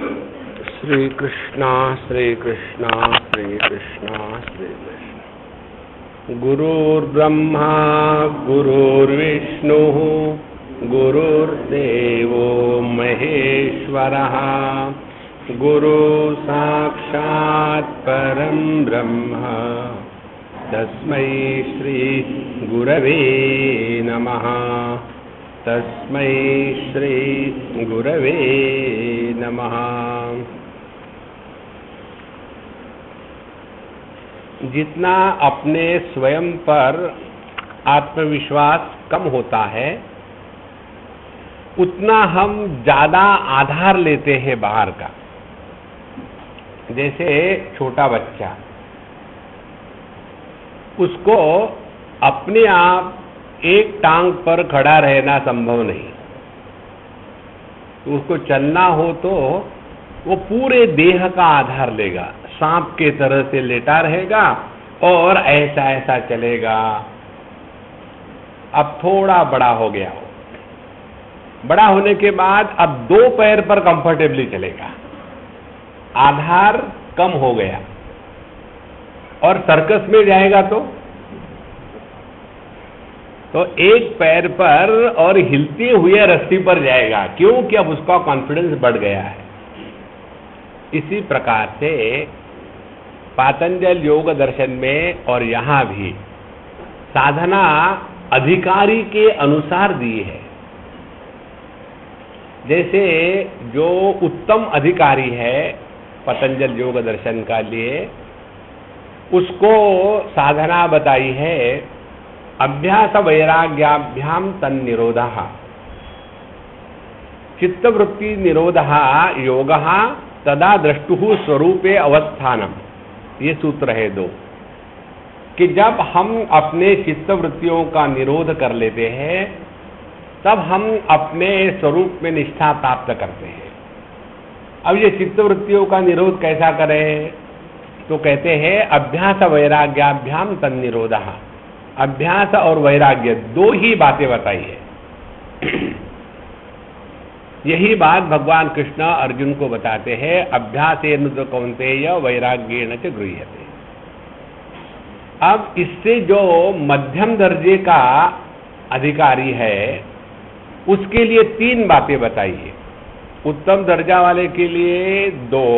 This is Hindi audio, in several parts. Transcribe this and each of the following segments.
श्री कृष्णा श्री कृष्णा श्री कृष्णा श्री कृष्ण। गुरुर्ब्रह्मा गुरुर्विष्णु गुरुर्देवो महेश्वरः गुरु साक्षात् परं ब्रह्म तस्मै श्री गुरवे नमः। तस्मै श्री गुरवे नमः। जितना अपने स्वयं पर आत्मविश्वास कम होता है उतना हम ज़्यादा आधार लेते हैं बाहर का। जैसे छोटा बच्चा, उसको अपने आप एक टांग पर खड़ा रहना संभव नहीं। तो उसको चलना हो तो वो पूरे देह का आधार लेगा, सांप के तरह से लेटा रहेगा और ऐसा ऐसा चलेगा। अब थोड़ा बड़ा हो गया हो, बड़ा होने के बाद अब दो पैर पर कंफर्टेबली चलेगा, आधार कम हो गया। और सर्कस में जाएगा तो एक पैर पर और हिलते हुए रस्सी पर जाएगा, क्योंकि अब उसका कॉन्फिडेंस बढ़ गया है। इसी प्रकार से पातंजल योग दर्शन में और यहाँ भी साधना अधिकारी के अनुसार दी है। जैसे जो उत्तम अधिकारी है पतंजल योग दर्शन का लिए, उसको साधना बताई है अभ्यास वैराग्याभ्याम तन्निरोधः चित्तवृत्ति निरोधः योगः तदा द्रष्टुः स्वरूपे अवस्थानम। ये सूत्र है दो, कि जब हम अपने चित्तवृत्तियों का निरोध कर लेते हैं तब हम अपने स्वरूप में निष्ठा प्राप्त करते हैं। अब ये चित्तवृत्तियों का निरोध कैसा करें? तो कहते हैं अभ्यास वैराग्याभ्याम तन्निरोधः। अभ्यास और वैराग्य दो ही बातें बताई है। यही बात भगवान कृष्ण अर्जुन को बताते हैं, अभ्यासेन तु कौन्तेय वैराग्येण च गृह्यते। अब इससे जो मध्यम दर्जे का अधिकारी है उसके लिए तीन बातें बताई है। उत्तम दर्जा वाले के लिए दो,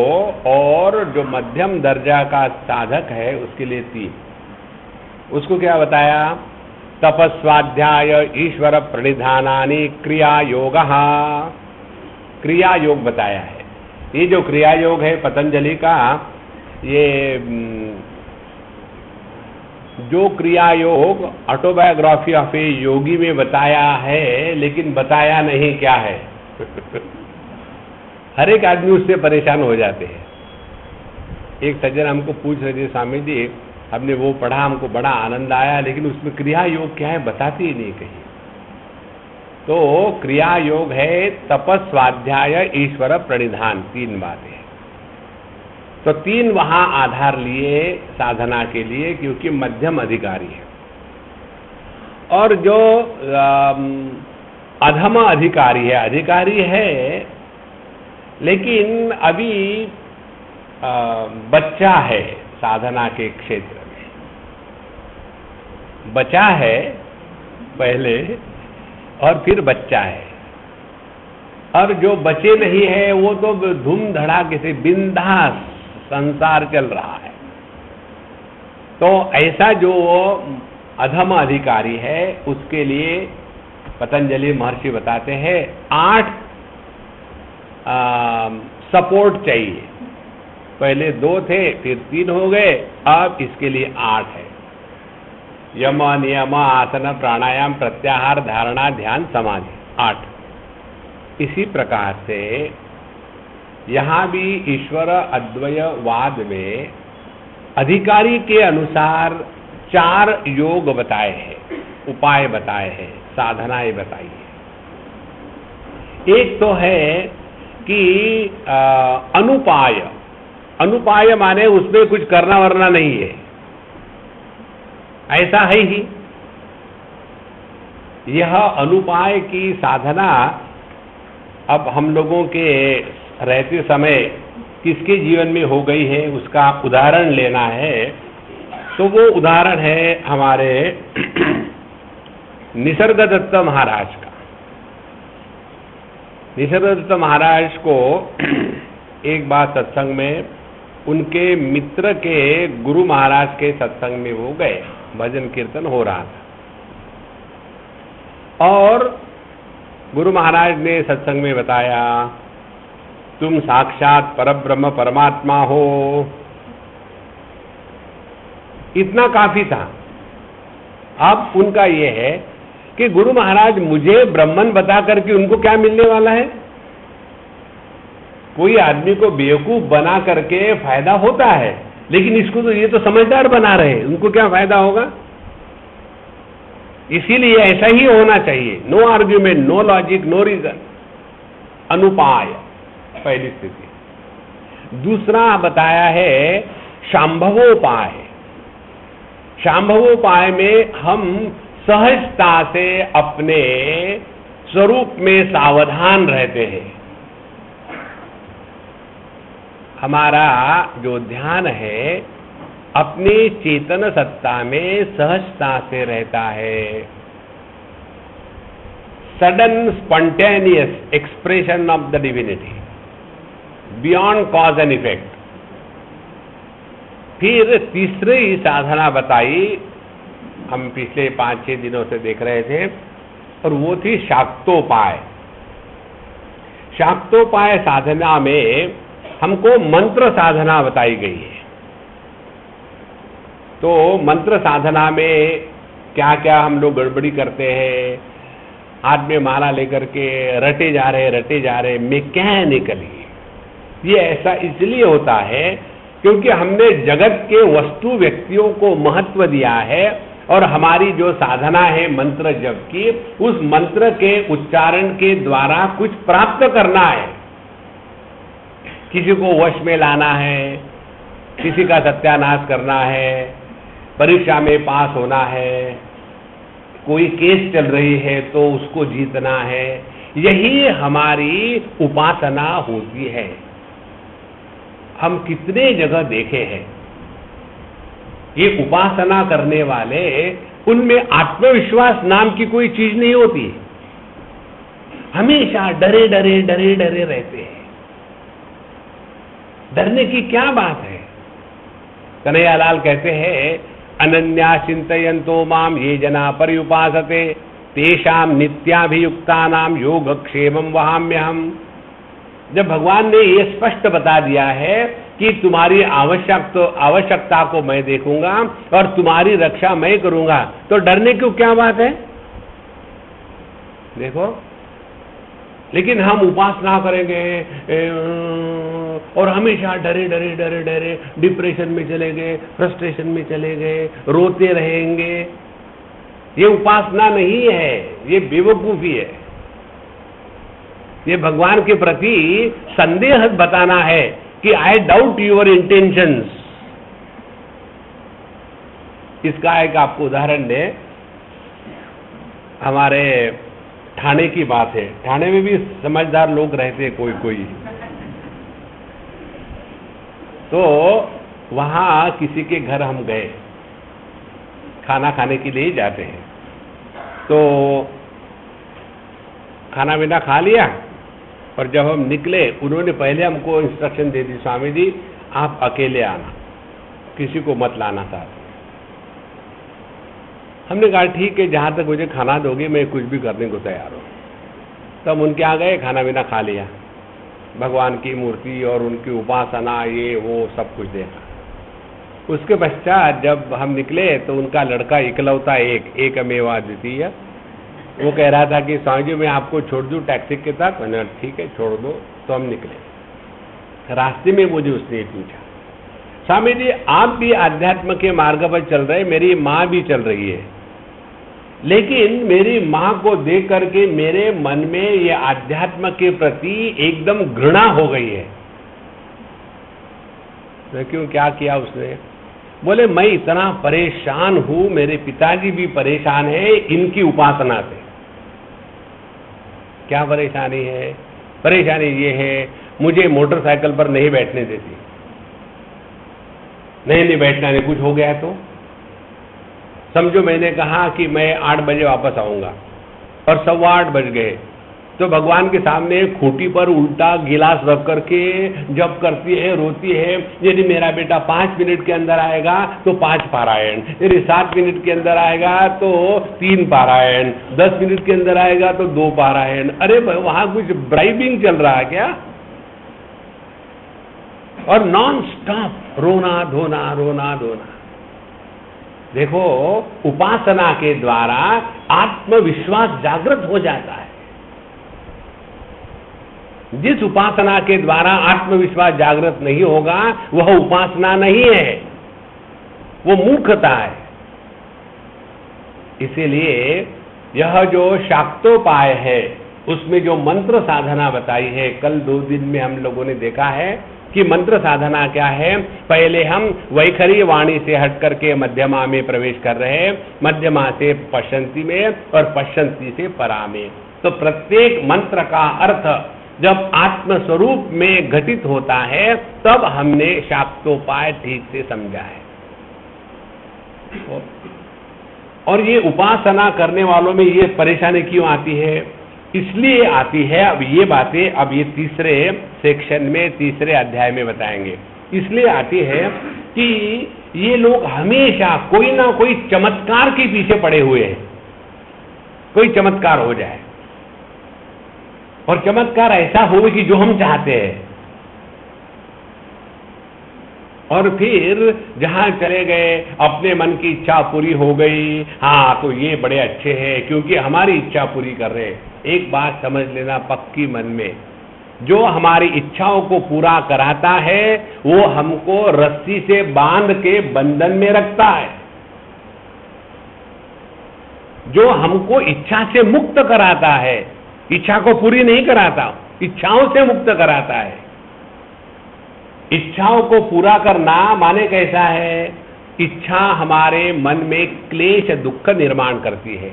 और जो मध्यम दर्जा का साधक है उसके लिए तीन। उसको क्या बताया? तपस्वाध्याय ईश्वर प्रणिधानानि क्रिया योग। क्रिया योग बताया है। ये जो क्रिया योग है पतंजलि का, ये जो क्रिया योग ऑटोबायोग्राफी ऑफ ए योगी में बताया है, लेकिन बताया नहीं क्या है। हर एक आदमी उससे परेशान हो जाते हैं। एक सज्जन हमको पूछ रहे थे, स्वामी जी हमने वो पढ़ा, हमको बड़ा आनंद आया, लेकिन उसमें क्रिया योग क्या है बताती ही नहीं कहीं। तो क्रिया योग है तपस स्वाध्याय ईश्वर प्रणिधान, तीन बातें। तो तीन वहां आधार लिए साधना के लिए, क्योंकि मध्यम अधिकारी है। और जो अधम अधिकारी है लेकिन अभी बच्चा है साधना के क्षेत्र में, बचा है पहले और फिर बच्चा है। और जो बचे नहीं है वो तो धूम धड़ाके से बिंदास संसार चल रहा है। तो ऐसा जो अधम अधिकारी है उसके लिए पतंजलि महर्षि बताते हैं 8 सपोर्ट चाहिए। पहले 2 थे, फिर 3 हो गए, अब इसके लिए 8 है। यम नियम आसन प्राणायाम प्रत्याहार धारणा ध्यान समाधि, 8। इसी प्रकार से यहाँ भी ईश्वर अद्वयवाद में अधिकारी के अनुसार 4 योग बताए हैं, उपाय बताए हैं, साधनाएं बताई है। एक तो है कि अनुपाय माने उसमें कुछ करना वरना नहीं है, ऐसा है ही। यह अनुपाय की साधना अब हम लोगों के रहते समय किसके जीवन में हो गई है उसका उदाहरण लेना है, तो वो उदाहरण है हमारे निसर्गदत्त महाराज का। निसर्गदत्त महाराज को एक बार सत्संग में उनके मित्र के गुरु महाराज के सत्संग में वो गए, भजन कीर्तन हो रहा था और गुरु महाराज ने सत्संग में बताया तुम साक्षात परब्रह्म परमात्मा हो। इतना काफी था। अब उनका यह है कि गुरु महाराज मुझे ब्राह्मण बता करके उनको क्या मिलने वाला है? कोई आदमी को बेवकूफ बना करके फायदा होता है, लेकिन इसको तो ये तो समझदार बना रहे, उनको क्या फायदा होगा? इसीलिए ऐसा ही होना चाहिए। No argument, no logic, no reason, अनुपाय, पहली स्थिति। दूसरा बताया है शांभवोपाय। शांभवोपाय में हम सहजता से अपने स्वरूप में सावधान रहते हैं। हमारा जो ध्यान है अपनी चेतन सत्ता में सहजता से रहता है। Sudden spontaneous expression of the divinity beyond cause and effect. फिर तीसरी साधना बताई, हम पिछले 5-6 दिनों से देख रहे थे, और वो थी शाक्तोपाय। शाक्तोपाय साधना में हमको मंत्र साधना बताई गई है। तो मंत्र साधना में क्या क्या हम लोग गड़बड़ी करते हैं, हाथ में माला लेकर के रटे जा रहे मैकेनिकली। ये ऐसा इसलिए होता है क्योंकि हमने जगत के वस्तु व्यक्तियों को महत्व दिया है, और हमारी जो साधना है मंत्र जप की, उस मंत्र के उच्चारण के द्वारा कुछ प्राप्त करना है। किसी को वश में लाना है, किसी का सत्यानाश करना है, परीक्षा में पास होना है, कोई केस चल रही है तो उसको जीतना है। यही हमारी उपासना होती है। हम कितने जगह देखे हैं ये उपासना करने वाले, उनमें आत्मविश्वास नाम की कोई चीज नहीं होती, हमेशा डरे रहते हैं। डरने की क्या बात है? कन्हैयालाल कहते हैं अनन्या चिंतयन्तो माम ये जना पर्युपासते तेषाम नित्याभियुक्तानाम योगक्षेमं वहाम्यहम्। जब भगवान ने ये स्पष्ट बता दिया है कि तुम्हारी आवश्यकता को मैं देखूंगा और तुम्हारी रक्षा मैं करूंगा, तो डरने की क्या बात है? देखो, लेकिन हम उपासना करेंगे और हमेशा डरे डिप्रेशन में चले गए, फ्रस्ट्रेशन में चले गए, रोते रहेंगे। ये उपासना नहीं है, ये बेवकूफी है। ये भगवान के प्रति संदेह बताना है कि आई डाउट योर इंटेंशंस। इसका एक आपको उदाहरण दे, हमारे ठाणे की बात है। ठाणे में भी समझदार लोग रहते हैं कोई। तो वहां किसी के घर हम गए, खाना खाने के लिए जाते हैं। तो खाना पीना खा लिया और जब हम निकले, उन्होंने पहले हमको इंस्ट्रक्शन दे दी, स्वामी जी आप अकेले आना, किसी को मत लाना साथ। हमने कहा ठीक है, जहां तक मुझे खाना दोगे मैं कुछ भी करने को तैयार हूं। तब उनके आ गए, खाना पीना खा लिया, भगवान की मूर्ति और उनकी उपासना ये वो सब कुछ देखा। उसके पश्चात जब हम निकले तो उनका लड़का इकलौता एकमेवा द्वितीय, वो कह रहा था कि स्वामी जी मैं आपको छोड़ दूं टैक्सी के तक। मैंने ठीक है छोड़ दो। तो हम निकले। रास्ते में मुझे उसने पूछा, स्वामी जी आप भी आध्यात्म के मार्ग पर चल रहे, मेरी माँ भी चल रही है, लेकिन मेरी माँ को देख करके मेरे मन में ये आध्यात्म के प्रति एकदम घृणा हो गई है। मैं क्यों, क्या किया उसने? बोले मैं इतना परेशान हूं, मेरे पिताजी भी परेशान है इनकी उपासना से। क्या परेशानी है? परेशानी ये है, मुझे मोटरसाइकिल पर नहीं बैठने देती, नहीं बैठना, नहीं कुछ हो गया तो समझो मैंने कहा कि मैं 8 बजे वापस आऊंगा और 8:15 बज गए, तो भगवान के सामने खूंटी पर उल्टा गिलास रख करके जब करती है, रोती है। यदि मेरा बेटा 5 मिनट के अंदर आएगा तो 5 पारायण, यदि 7 मिनट के अंदर आएगा तो 3 पारायण, 10 मिनट के अंदर आएगा तो 2 पारायण। अरे वहां कुछ ब्राइबिंग चल रहा है क्या? और नॉन स्टॉप रोना धोना। देखो, उपासना के द्वारा आत्मविश्वास जागृत हो जाता है। जिस उपासना के द्वारा आत्मविश्वास जागृत नहीं होगा वह उपासना नहीं है, वो मूर्खता है। इसीलिए यह जो शाक्तोपाय है उसमें जो मंत्र साधना बताई है, कल 2 दिन में हम लोगों ने देखा है कि मंत्र साधना क्या है। पहले हम वैखरी वाणी से हट करके मध्यमा में प्रवेश कर रहे हैं, मध्यमा से पश्यंती में और पश्यंती से परा में। तो प्रत्येक मंत्र का अर्थ जब आत्मस्वरूप में घटित होता है तब हमने शाक्तोपाय ठीक से समझा है। और ये उपासना करने वालों में ये परेशानी क्यों आती है? इसलिए आती है, अब ये बातें अब ये तीसरे सेक्शन में, तीसरे अध्याय में बताएंगे। इसलिए आती है कि ये लोग हमेशा कोई ना कोई चमत्कार के पीछे पड़े हुए हैं, कोई चमत्कार हो जाए, और चमत्कार ऐसा हो कि जो हम चाहते हैं। और फिर जहां चले गए, अपने मन की इच्छा पूरी हो गई, हाँ तो ये बड़े अच्छे हैं क्योंकि हमारी इच्छा पूरी कर रहे हैं। एक बात समझ लेना पक्की मन में, जो हमारी इच्छाओं को पूरा कराता है वो हमको रस्सी से बांध के बंधन में रखता है। जो हमको इच्छा से मुक्त कराता है, इच्छा को पूरी नहीं कराता, इच्छाओं से मुक्त कराता है। इच्छाओं को पूरा करना माने कैसा है? इच्छा हमारे मन में क्लेश दुख निर्माण करती है,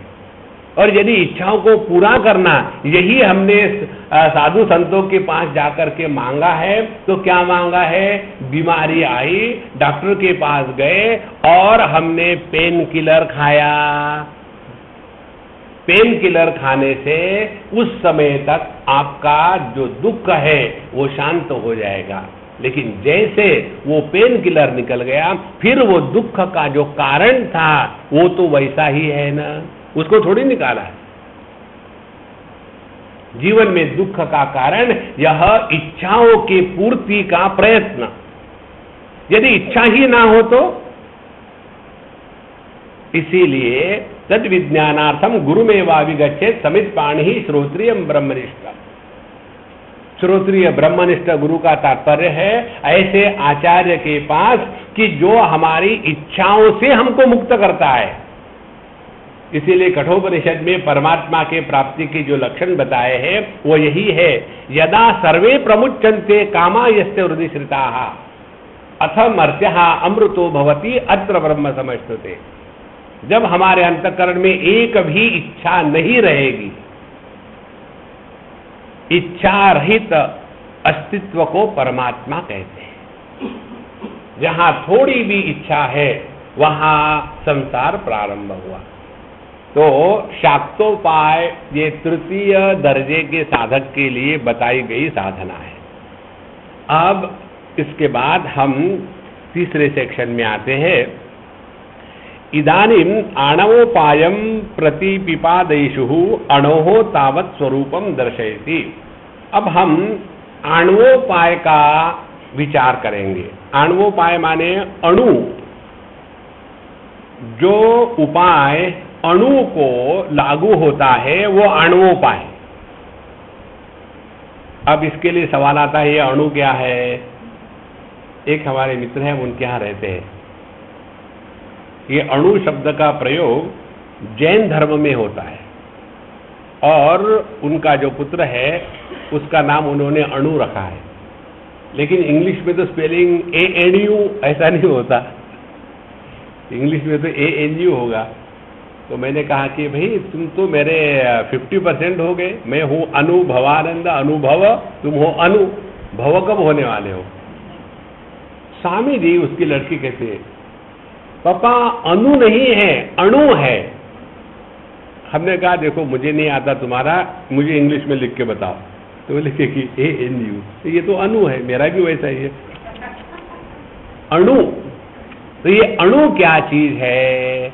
और यदि इच्छाओं को पूरा करना यही हमने साधु संतों के पास जाकर के मांगा है, तो क्या मांगा है? बीमारी आई, डॉक्टर के पास गए और हमने पेन किलर खाया। पेन किलर खाने से उस समय तक आपका जो दुख है वो शांत हो जाएगा, लेकिन जैसे वो पेन किलर निकल गया फिर वो दुख का जो कारण था वो तो वैसा ही है ना, उसको थोड़ी निकाला है। जीवन में दुख का कारण यह इच्छाओं की पूर्ति का प्रयत्न। यदि इच्छा ही ना हो तो, इसीलिए तद विज्ञानार्थम गुरुमेवाभिगच्छेत् समित पाणि श्रोत्रिय ब्रह्मनिष्ठ। श्रोत्रिय ब्रह्मनिष्ठ गुरु का तात्पर्य है ऐसे आचार्य के पास कि जो हमारी इच्छाओं से हमको मुक्त करता है। इसीलिए कठोपनिषद में परमात्मा के प्राप्ति के जो लक्षण बताए हैं वो यही है, यदा सर्वे प्रमुच्यन्ते कामा यस्य हृदि श्रिताः अथ मर्त्यः अमृतो भवति अत्र ब्रह्म समश्नुते। जब हमारे अंतःकरण में एक भी इच्छा नहीं रहेगी, इच्छा रहित अस्तित्व को परमात्मा कहते हैं। जहां थोड़ी भी इच्छा है वहां संसार प्रारंभ हुआ। तो शाक्तोपाय ये तृतीय दर्जे के साधक के लिए बताई गई साधना है। अब इसके बाद हम तीसरे सेक्शन में आते हैं। इदानीम आणवोपायम प्रतिपिपादेषु अणोः तावत् स्वरूपम दर्शयति। अब हम आणवोपाय का विचार करेंगे। आणवोपाय माने अणु, जो उपाय अणु को लागू होता है वो आणवोपाय। अब इसके लिए सवाल आता है ये अणु क्या है? एक हमारे मित्र हैं, उनके यहाँ रहते हैं। ये अणु शब्द का प्रयोग जैन धर्म में होता है और उनका जो पुत्र है उसका नाम उन्होंने अणु रखा है, लेकिन इंग्लिश में तो स्पेलिंग ANU ऐसा नहीं होता, इंग्लिश में तो ANU होगा। तो मैंने कहा कि भाई तुम तो मेरे 50% हो गए, मैं हूं अनुभवानंद अनुभव, तुम हो अनु, भव कब होने वाले हो? स्वामी जी उसकी लड़की कहते हैं पापा अनु नहीं है, अणु है। हमने कहा देखो मुझे नहीं आता तुम्हारा, मुझे इंग्लिश में लिख के बताओ। तो वो लिखे कि ANU, ये तो अणु है, मेरा भी वैसा ही है अणु। तो ये अणु क्या चीज है?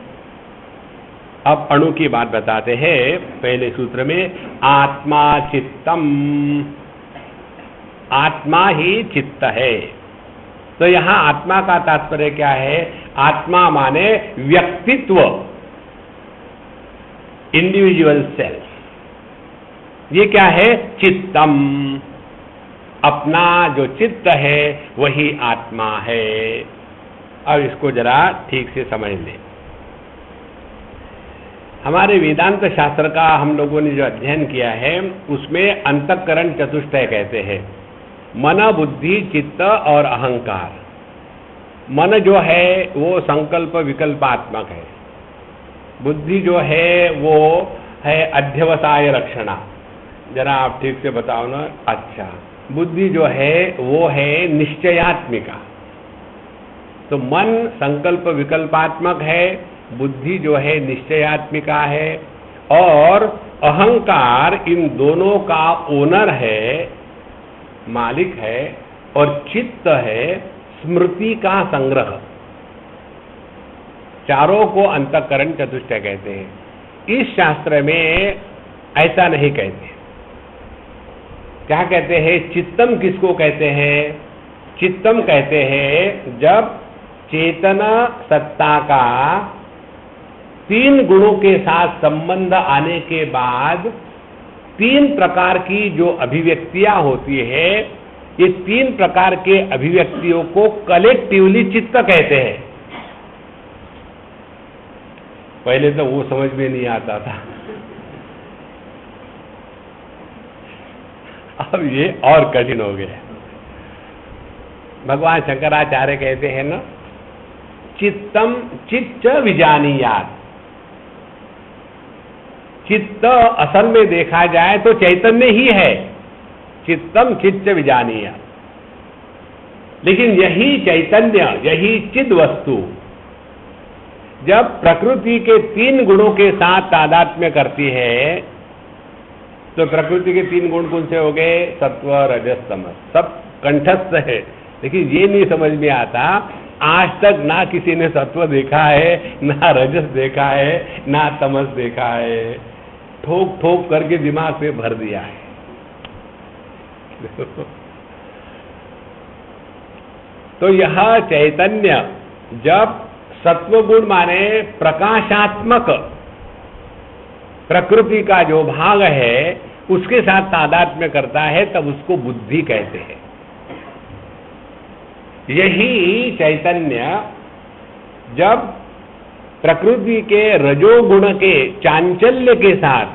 अब अणु की बात बताते हैं। पहले सूत्र में आत्मा चित्तम, आत्मा ही चित्त है। तो यहां आत्मा का तात्पर्य क्या है? आत्मा माने व्यक्तित्व, इंडिविजुअल सेल्फ। ये क्या है? चित्तम, अपना जो चित्त है वही आत्मा है। अब इसको जरा ठीक से समझ लें। हमारे वेदांत शास्त्र का हम लोगों ने जो अध्ययन किया है उसमें अंतःकरण चतुष्टय कहते हैं, मन बुद्धि चित्त और अहंकार। मन जो है वो संकल्प विकल्पात्मक है, बुद्धि जो है वो है अध्यवसाय रक्षणा। जरा आप ठीक से बताओ ना। अच्छा, बुद्धि जो है वो है निश्चयात्मिका। तो मन संकल्प विकल्पात्मक है, बुद्धि जो है निश्चयात्मिका है, और अहंकार इन दोनों का ओनर है, मालिक है, और चित्त है स्मृति का संग्रह। चारों को अंतःकरण चतुष्टय कहते हैं। इस शास्त्र में ऐसा नहीं कहते। क्या कहते हैं? चित्तम किसको कहते हैं? चित्तम कहते हैं जब चेतन सत्ता का तीन गुणों के साथ संबंध आने के बाद तीन प्रकार की जो अभिव्यक्तियां होती है, ये तीन प्रकार के अभिव्यक्तियों को कलेक्टिवली चित्त कहते हैं। पहले तो वो समझ में नहीं आता था, अब ये और कठिन हो गया। भगवान शंकराचार्य कहते हैं ना, चित्तम चित्त विजानीयात। चित्त असल में देखा जाए तो चैतन्य ही है, चित्तम चित्त विजानीयात। लेकिन यही चैतन्य, यही चिद वस्तु जब प्रकृति के तीन गुणों के साथ तादात्म्य करती है, तो प्रकृति के तीन गुण कौन से हो गए? सत्व रजस तमस। सब कंठस्थ है, लेकिन ये नहीं समझ में आता, आज तक ना किसी ने सत्व देखा है, ना रजस देखा है, ना तमस देखा है। ठोक ठोक करके दिमाग में भर दिया है। तो यह चैतन्य जब सत्वगुण माने प्रकाशात्मक प्रकृति का जो भाग है उसके साथ तादात्म्य करता है, तब उसको बुद्धि कहते हैं। यही चैतन्य जब प्रकृति के रजोगुण के चांचल्य के साथ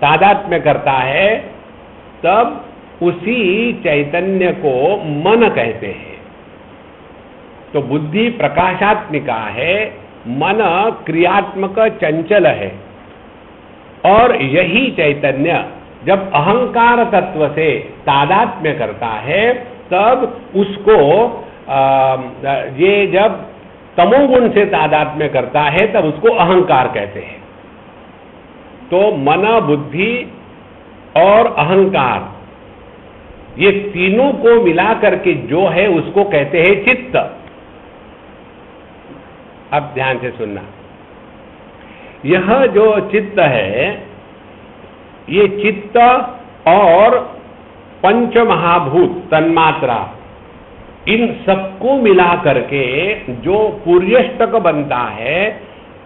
तादात्म्य करता है, तब उसी चैतन्य को मन कहते हैं। तो बुद्धि प्रकाशात्मिका है, मन क्रियात्मक चंचल है। और यही चैतन्य जब अहंकार तत्व से तादात्म्य करता है, तब उसको ये जब तमोगुण से तादात्म्य करता है, तब उसको अहंकार कहते हैं। तो मन बुद्धि और अहंकार, ये तीनों को मिला करके जो है उसको कहते हैं चित्त। अब ध्यान से सुनना, यह जो चित्त है, ये चित्त और पंच महाभूत तन्मात्रा, इन सबको मिला करके जो पुर्यष्टक बनता है,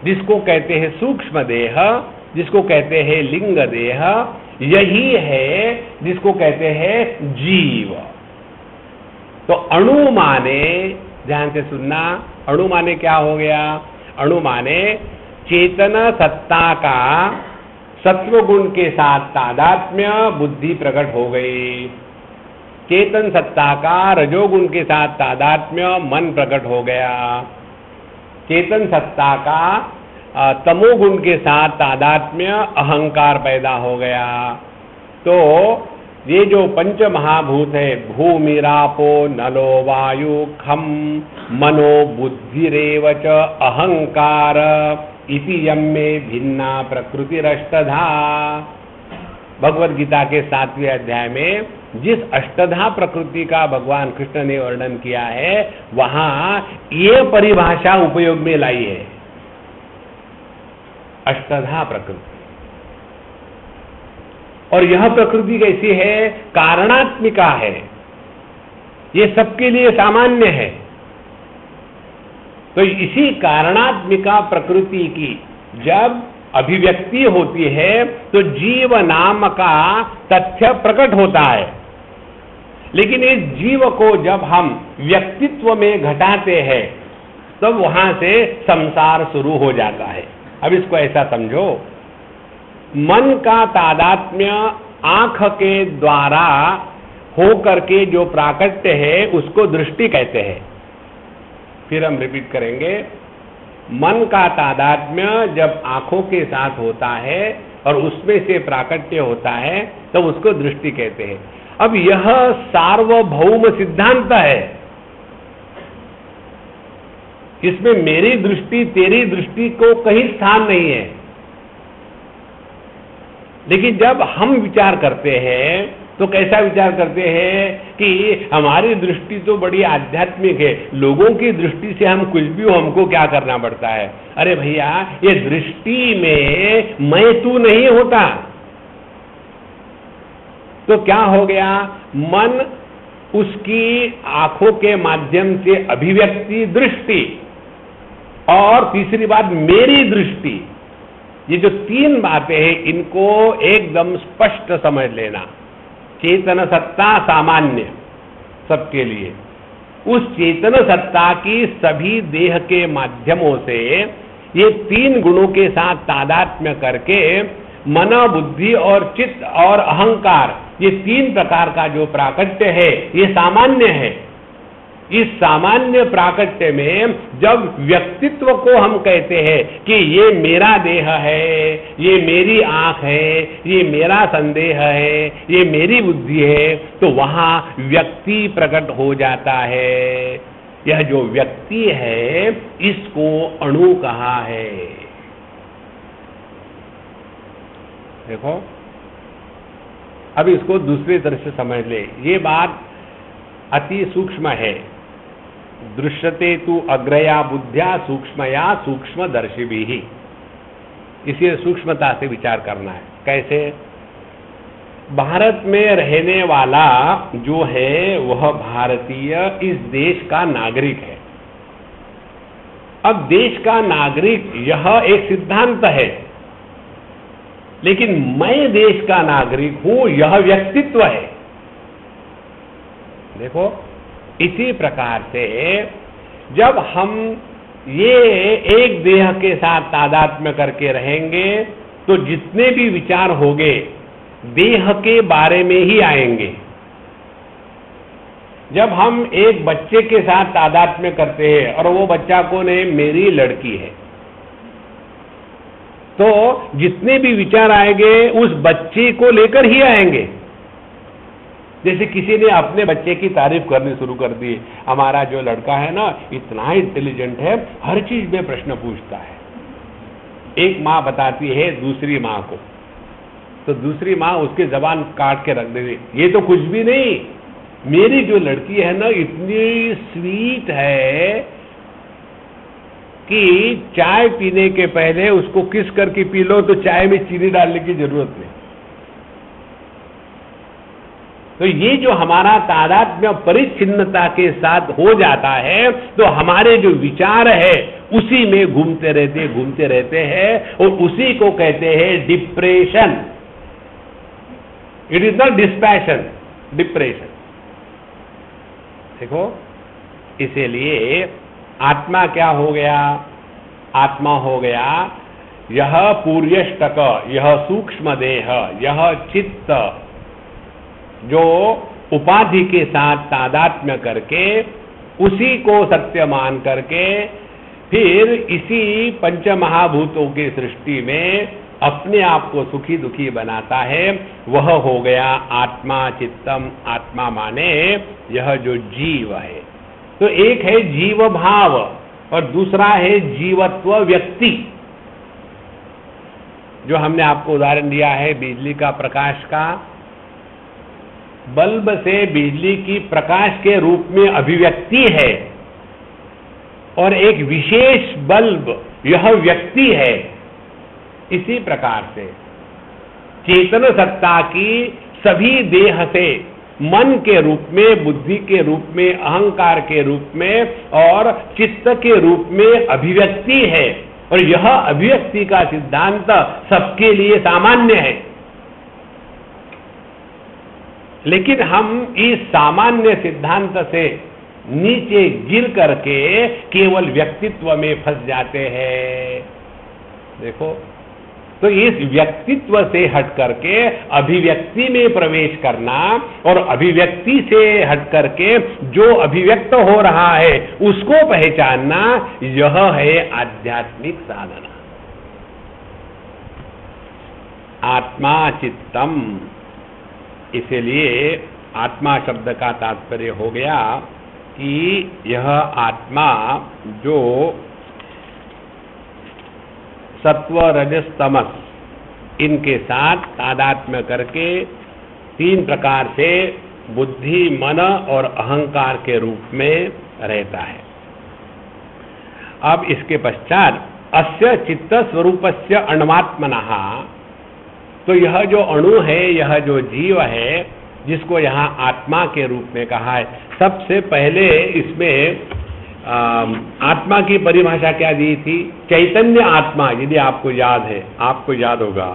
जिसको कहते हैं सूक्ष्म देह, जिसको कहते हैं लिंग देह, यही है जिसको कहते हैं जीव। तो अणु माने, ध्यान से सुनना, अणु माने क्या हो गया? अणु माने चेतन सत्ता का सत्वगुण के साथ तादात्म्य बुद्धि प्रकट हो गई। चेतन सत्ता का रजोगुण के साथ तादात्म्य मन प्रकट हो गया। चेतन सत्ता का तमोगुण के साथ तादात्म्य अहंकार पैदा हो गया। तो ये जो पंच महाभूत है, भूमिरापो नलो वायु खम मनो बुद्धिरेव च अहंकार इति यम में भिन्ना प्रकृतिरष्टधा। भगवद गीता के 7वें अध्याय में जिस अष्टधा प्रकृति का भगवान कृष्ण ने वर्णन किया है, वहां ये परिभाषा उपयोग में लाई है, अष्टधा प्रकृति। और यह प्रकृति कैसी है? कारणात्मिका है, ये सबके लिए सामान्य है। तो इसी कारणात्मिका प्रकृति की जब अभिव्यक्ति होती है तो जीव नाम का तथ्य प्रकट होता है। लेकिन इस जीव को जब हम व्यक्तित्व में घटाते हैं तब वहां से संसार शुरू हो जाता है। अब इसको ऐसा समझो, मन का तादात्म्य आंख के द्वारा होकर के जो प्राकट्य है उसको दृष्टि कहते हैं। फिर हम रिपीट करेंगे, मन का तादात्म्य जब आंखों के साथ होता है और उसमें से प्राकट्य होता है तब तो उसको दृष्टि कहते हैं। अब यह सार्वभौम सिद्धांत है, इसमें मेरी दृष्टि तेरी दृष्टि को कहीं स्थान नहीं है। लेकिन जब हम विचार करते हैं तो कैसा विचार करते हैं कि हमारी दृष्टि तो बड़ी आध्यात्मिक है, लोगों की दृष्टि से हम कुछ भी हो, हमको क्या करना पड़ता है। अरे भैया, ये दृष्टि में मैं तू नहीं होता। तो क्या हो गया? मन उसकी आंखों के माध्यम से अभिव्यक्ति दृष्टि, और तीसरी बात मेरी दृष्टि। ये जो तीन बातें हैं इनको एकदम स्पष्ट समझ लेना। चेतन सत्ता सामान्य सबके लिए, उस चेतन सत्ता की सभी देह के माध्यमों से ये तीन गुणों के साथ तादात्म्य करके मन, बुद्धि और चित्त और अहंकार, ये तीन प्रकार का जो प्राकट्य है ये सामान्य है। इस सामान्य प्राकट्य में जब व्यक्तित्व को हम कहते हैं कि ये मेरा देह है, ये मेरी आंख है, ये मेरा संदेह है, ये मेरी बुद्धि है, तो वहां व्यक्ति प्रकट हो जाता है। यह जो व्यक्ति है इसको अणु कहा है। देखो, अब इसको दूसरी तरह से समझ ले। ये बात अति सूक्ष्म है। दृश्यते तु अग्रया बुद्ध्या सूक्ष्मया सूक्ष्मदर्शिभिः ही, इसे सूक्ष्मता से विचार करना है। कैसे? भारत में रहने वाला जो है वह भारतीय इस देश का नागरिक है। अब देश का नागरिक यह एक सिद्धांत है, लेकिन मैं देश का नागरिक हूं यह व्यक्तित्व है। देखो, इसी प्रकार से जब हम ये एक देह के साथ तादात्म्य करके रहेंगे तो जितने भी विचार होंगे देह के बारे में ही आएंगे। जब हम एक बच्चे के साथ तादात्म्य करते हैं और वो बच्चा कौन है? मेरी लड़की है, तो जितने भी विचार आएंगे उस बच्चे को लेकर ही आएंगे। जैसे किसी ने अपने बच्चे की तारीफ करनी शुरू कर दी, हमारा जो लड़का है ना इतना इंटेलिजेंट है, हर चीज में प्रश्न पूछता है। एक माँ बताती है दूसरी माँ को, तो दूसरी माँ उसकी जबान काट के रख देती, ये तो कुछ भी नहीं, मेरी जो लड़की है ना इतनी स्वीट है कि चाय पीने के पहले उसको किस करके पी लो तो चाय में चीनी डालने की जरूरत नहीं। तो ये जो हमारा तादात्म्य परिच्छिन्नता के साथ हो जाता है तो हमारे जो विचार है उसी में घूमते रहते हैं और उसी को कहते हैं depression. It is not dispassion, depression. देखो, इसीलिए आत्मा क्या हो गया? आत्मा हो गया यह पूर्यष्टक, यह सूक्ष्म देह, यह चित्त जो उपाधि के साथ तादात्म्य करके उसी को सत्य मान करके फिर इसी पंच महाभूतों की सृष्टि में अपने आप को सुखी दुखी बनाता है, वह हो गया आत्मा चित्तम। आत्मा माने यह जो जीव है। तो एक है जीव भाव और दूसरा है जीवत्व व्यक्ति। जो हमने आपको उदाहरण दिया है बिजली का, प्रकाश का, बल्ब से बिजली की प्रकाश के रूप में अभिव्यक्ति है और एक विशेष बल्ब यह व्यक्ति है। इसी प्रकार से चेतन सत्ता की सभी देह से मन के रूप में, बुद्धि के रूप में, अहंकार के रूप में और चित्त के रूप में अभिव्यक्ति है और यह अभिव्यक्ति का सिद्धांत सबके लिए सामान्य है। लेकिन हम इस सामान्य सिद्धांत से नीचे गिर करके केवल व्यक्तित्व में फंस जाते हैं। देखो, तो इस व्यक्तित्व से हट करके अभिव्यक्ति में प्रवेश करना और अभिव्यक्ति से हट करके जो अभिव्यक्त हो रहा है उसको पहचानना, यह है आध्यात्मिक साधना। आत्मा चित्तम, इसलिए आत्मा शब्द का तात्पर्य हो गया कि यह आत्मा जो सत्व रजस तमस इनके साथ तादात्म्य करके तीन प्रकार से बुद्धि, मन और अहंकार के रूप में रहता है। अब इसके पश्चात अस्य चित्त स्वरूपस्य अण्वात्मनः, तो यह जो अणु है, यह जो जीव है, जिसको यहाँ आत्मा के रूप में कहा है, सबसे पहले इसमें आत्मा की परिभाषा क्या दी थी? चैतन्य आत्मा। यदि आपको याद है, आपको याद होगा,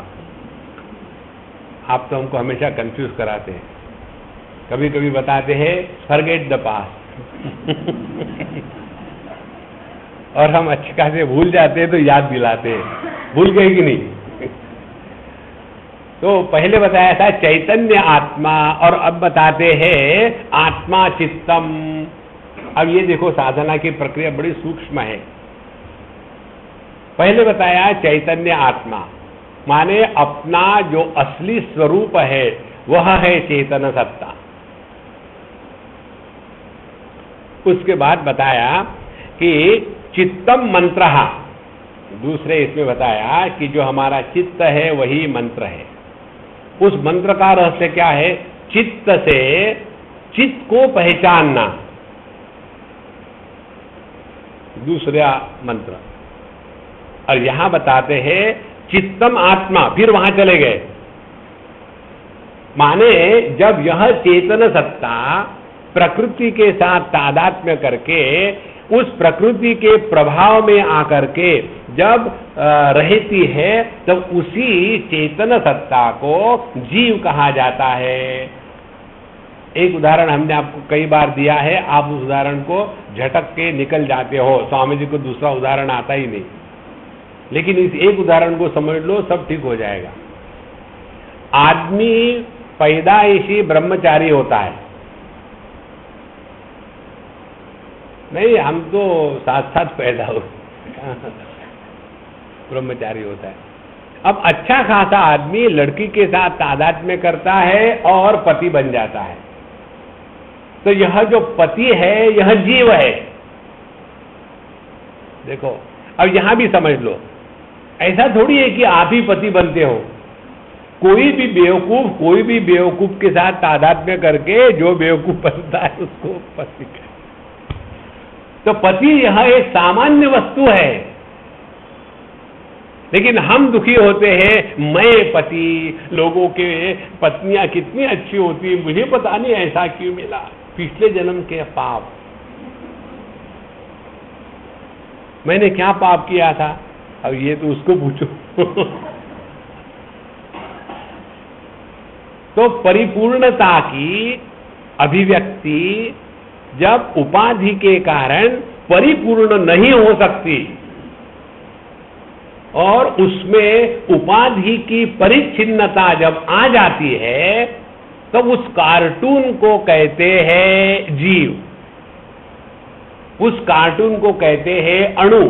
आप तो हमको हमेशा कंफ्यूज कराते हैं। कभी कभी बताते हैं फॉरगेट द पास्ट और हम अच्छे खासे भूल जाते हैं तो याद दिलाते हैं, भूल गए कि नहीं? तो पहले बताया था चैतन्य आत्मा और अब बताते हैं आत्मा चित्तम। अब ये देखो, साधना की प्रक्रिया बड़ी सूक्ष्म है। पहले बताया चैतन्य आत्मा, माने अपना जो असली स्वरूप है वह है चेतन सत्ता। उसके बाद बताया कि चित्तम मंत्र, दूसरे इसमें बताया कि जो हमारा चित्त है वही मंत्र है। उस मंत्र का रहस्य क्या है? चित्त से चित्त को पहचानना, दूसरा मंत्र। और यहां बताते हैं चित्तम आत्मा, फिर वहां चले गए। माने जब यह चेतन सत्ता प्रकृति के साथ तादात्म्य करके उस प्रकृति के प्रभाव में आकर के जब रहती है, तब उसी चेतन सत्ता को जीव कहा जाता है। एक उदाहरण हमने आपको कई बार दिया है, आप उस उदाहरण को झटक के निकल जाते हो। स्वामी जी को दूसरा उदाहरण आता ही नहीं, लेकिन इस एक उदाहरण को समझ लो, सब ठीक हो जाएगा। आदमी पैदाइशी ब्रह्मचारी होता है, नहीं, हम तो साथ साथ पैदा हो ब्रह्मचारी होता है। अब अच्छा खासा आदमी लड़की के साथ तादात्म्य करता है और पति बन जाता है, तो यह जो पति है यह जीव है। देखो, अब यहां भी समझ लो, ऐसा थोड़ी है कि आप ही पति बनते हो। कोई भी बेवकूफ के साथ तादात्म्य करके जो बेवकूफ बनता है उसको पति कहते हैं। तो पति यह एक सामान्य वस्तु है, लेकिन हम दुखी होते हैं, मैं पति, लोगों के पत्नियां कितनी अच्छी होती, मुझे पता नहीं ऐसा क्यों मिला, पिछले जन्म के पाप, मैंने क्या पाप किया था, अब ये तो उसको पूछो तो परिपूर्णता की अभिव्यक्ति जब उपाधि के कारण परिपूर्ण नहीं हो सकती और उसमें उपाधि की परिच्छिन्नता जब आ जाती है, तब उस कार्टून को कहते हैं जीव। उस कार्टून को कहते हैं अणु।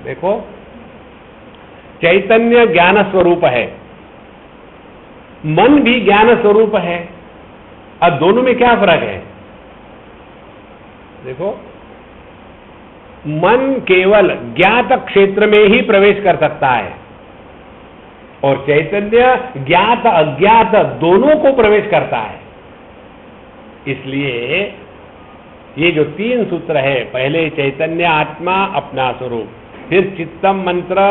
देखो, चैतन्य ज्ञान स्वरूप है, मन भी ज्ञान स्वरूप है। अब दोनों में क्या फर्क है? देखो, मन केवल ज्ञात क्षेत्र में ही प्रवेश कर सकता है और चैतन्य ज्ञात अज्ञात दोनों को प्रवेश करता है। इसलिए ये जो 3 सूत्र है, पहले चैतन्य आत्मा अपना स्वरूप, फिर चित्तम मंत्र,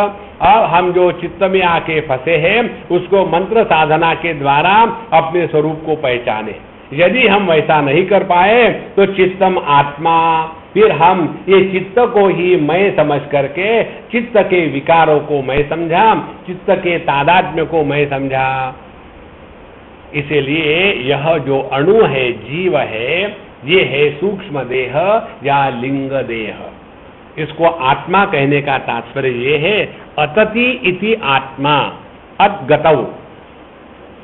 अब हम जो चित्त में आके फंसे हैं उसको मंत्र साधना के द्वारा अपने स्वरूप को पहचाने। यदि हम वैसा नहीं कर पाए तो चित्तम आत्मा, फिर हम ये चित्त को ही मैं समझ करके चित्त के विकारों को मैं समझा, चित्त के तादात्म्य को मैं समझा। इसीलिए यह जो अणु है, जीव है, ये है सूक्ष्म देह या लिंग देह। इसको आत्मा कहने का तात्पर्य ये है, अतति इति आत्मा, अतगतौ,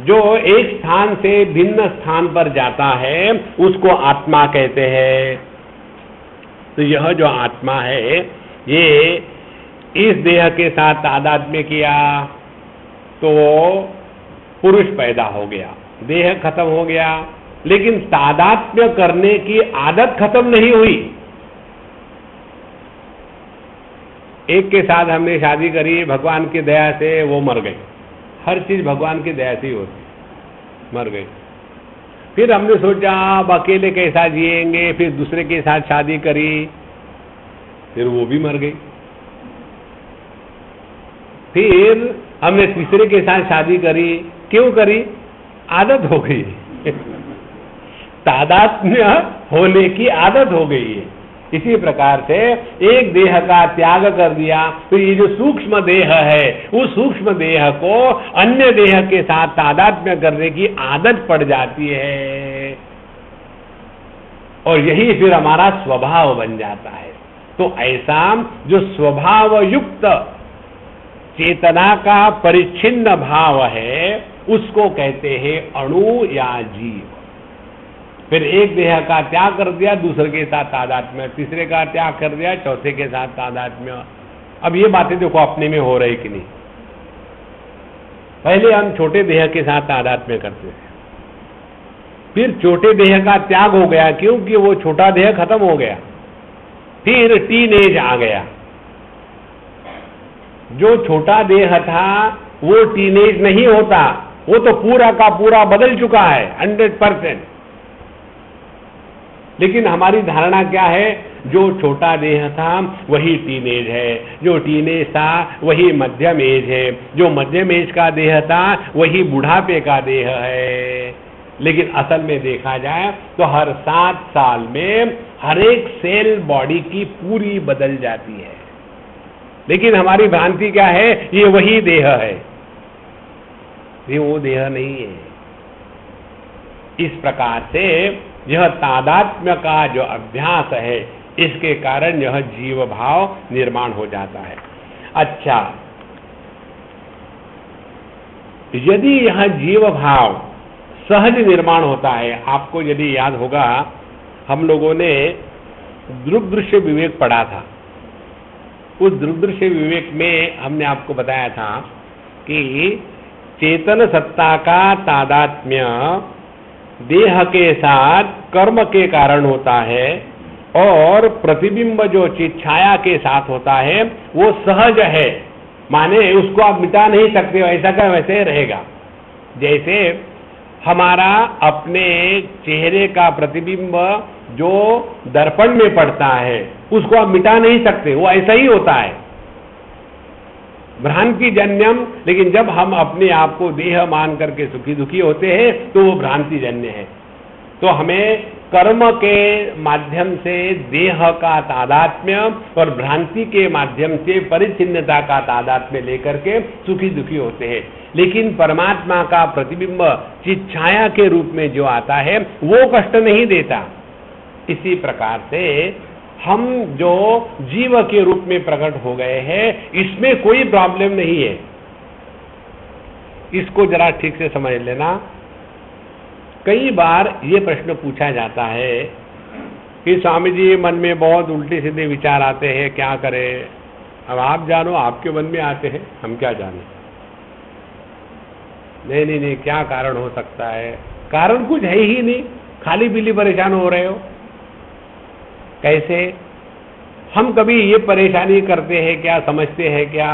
जो एक स्थान से भिन्न स्थान पर जाता है उसको आत्मा कहते हैं। तो यह जो आत्मा है, ये इस देह के साथ तादात्म्य किया तो पुरुष पैदा हो गया, देह खत्म हो गया, लेकिन तादात्म्य करने की आदत खत्म नहीं हुई। एक के साथ हमने शादी करी, भगवान की दया से वो मर गई। हर चीज भगवान की दया से ही होती, मर गई। फिर हमने सोचा अब अकेले कैसा जिएंगे, फिर दूसरे के साथ शादी करी, फिर वो भी मर गई। फिर हमने तीसरे के साथ शादी करी, क्यों करी? आदत हो गई तादात्म्य होने की आदत हो गई है। इसी प्रकार से एक देह का त्याग कर दिया तो ये जो सूक्ष्म देह है, उस सूक्ष्म देह को अन्य देह के साथ तादात्म्य करने की आदत पड़ जाती है और यही फिर हमारा स्वभाव बन जाता है। तो ऐसा जो स्वभाव युक्त चेतना का परिच्छिन्न भाव है उसको कहते हैं अणु या जीव। फिर एक देह का त्याग कर दिया, दूसरे के साथ तादात्म्य, तीसरे का त्याग कर दिया, चौथे के साथ तादात्म्य। अब ये बातें देखो अपने में हो रही कि नहीं। पहले हम छोटे देह के साथ तादात्म्य करते थे, फिर छोटे देह का त्याग हो गया क्योंकि वो छोटा देह खत्म हो गया, फिर टीनेज आ गया। जो छोटा देह था वो टीनेज नहीं होता, वो तो पूरा का पूरा बदल चुका है 100%। लेकिन हमारी धारणा क्या है, जो छोटा देह था वही टीनेज है, जो टीनेज था वही मध्यम एज है, जो मध्यम एज का देह था वही बुढ़ापे का देह है। लेकिन असल में देखा जाए तो हर 7 साल में हर एक सेल बॉडी की पूरी बदल जाती है। लेकिन हमारी भ्रांति क्या है, ये वही देह है, ये वो देह नहीं है। इस प्रकार से यह तादात्म्य का जो अभ्यास है, इसके कारण यह जीव भाव निर्माण हो जाता है। अच्छा, यदि यह जीव भाव सहज निर्माण होता है, आपको यदि याद होगा हम लोगों ने दृग्दृश्य विवेक पढ़ा था। उस दृग्दृश्य विवेक में हमने आपको बताया था कि चेतन सत्ता का तादात्म्य देह के साथ कर्म के कारण होता है और प्रतिबिंब जो चित छाया के साथ होता है वो सहज है, माने उसको आप मिटा नहीं सकते, ऐसा का वैसे रहेगा। जैसे हमारा अपने चेहरे का प्रतिबिंब जो दर्पण में पड़ता है उसको आप मिटा नहीं सकते, वो ऐसा ही होता है, भ्रांति जन्यम। लेकिन जब हम अपने आप को देह मान करके सुखी दुखी होते हैं तो वो भ्रांति जन्य है। तो हमें कर्म के माध्यम से देह का तादात्म्य और भ्रांति के माध्यम से परिच्छिन्नता का तादात्म्य लेकर के सुखी दुखी होते हैं। लेकिन परमात्मा का प्रतिबिंब चित छाया के रूप में जो आता है वो कष्ट नहीं देता। इसी प्रकार से हम जो जीव के रूप में प्रकट हो गए हैं, इसमें कोई प्रॉब्लम नहीं है। इसको जरा ठीक से समझ लेना। कई बार ये प्रश्न पूछा जाता है कि स्वामी जी मन में बहुत उल्टे सीधे विचार आते हैं, क्या करें? अब आप जानो, आपके मन में आते हैं, हम क्या जाने। नहीं नहीं नहीं, क्या कारण हो सकता है? कारण कुछ है ही नहीं, खाली पीली परेशान हो रहे हो। कैसे? हम कभी ये परेशानी करते हैं क्या, समझते हैं क्या?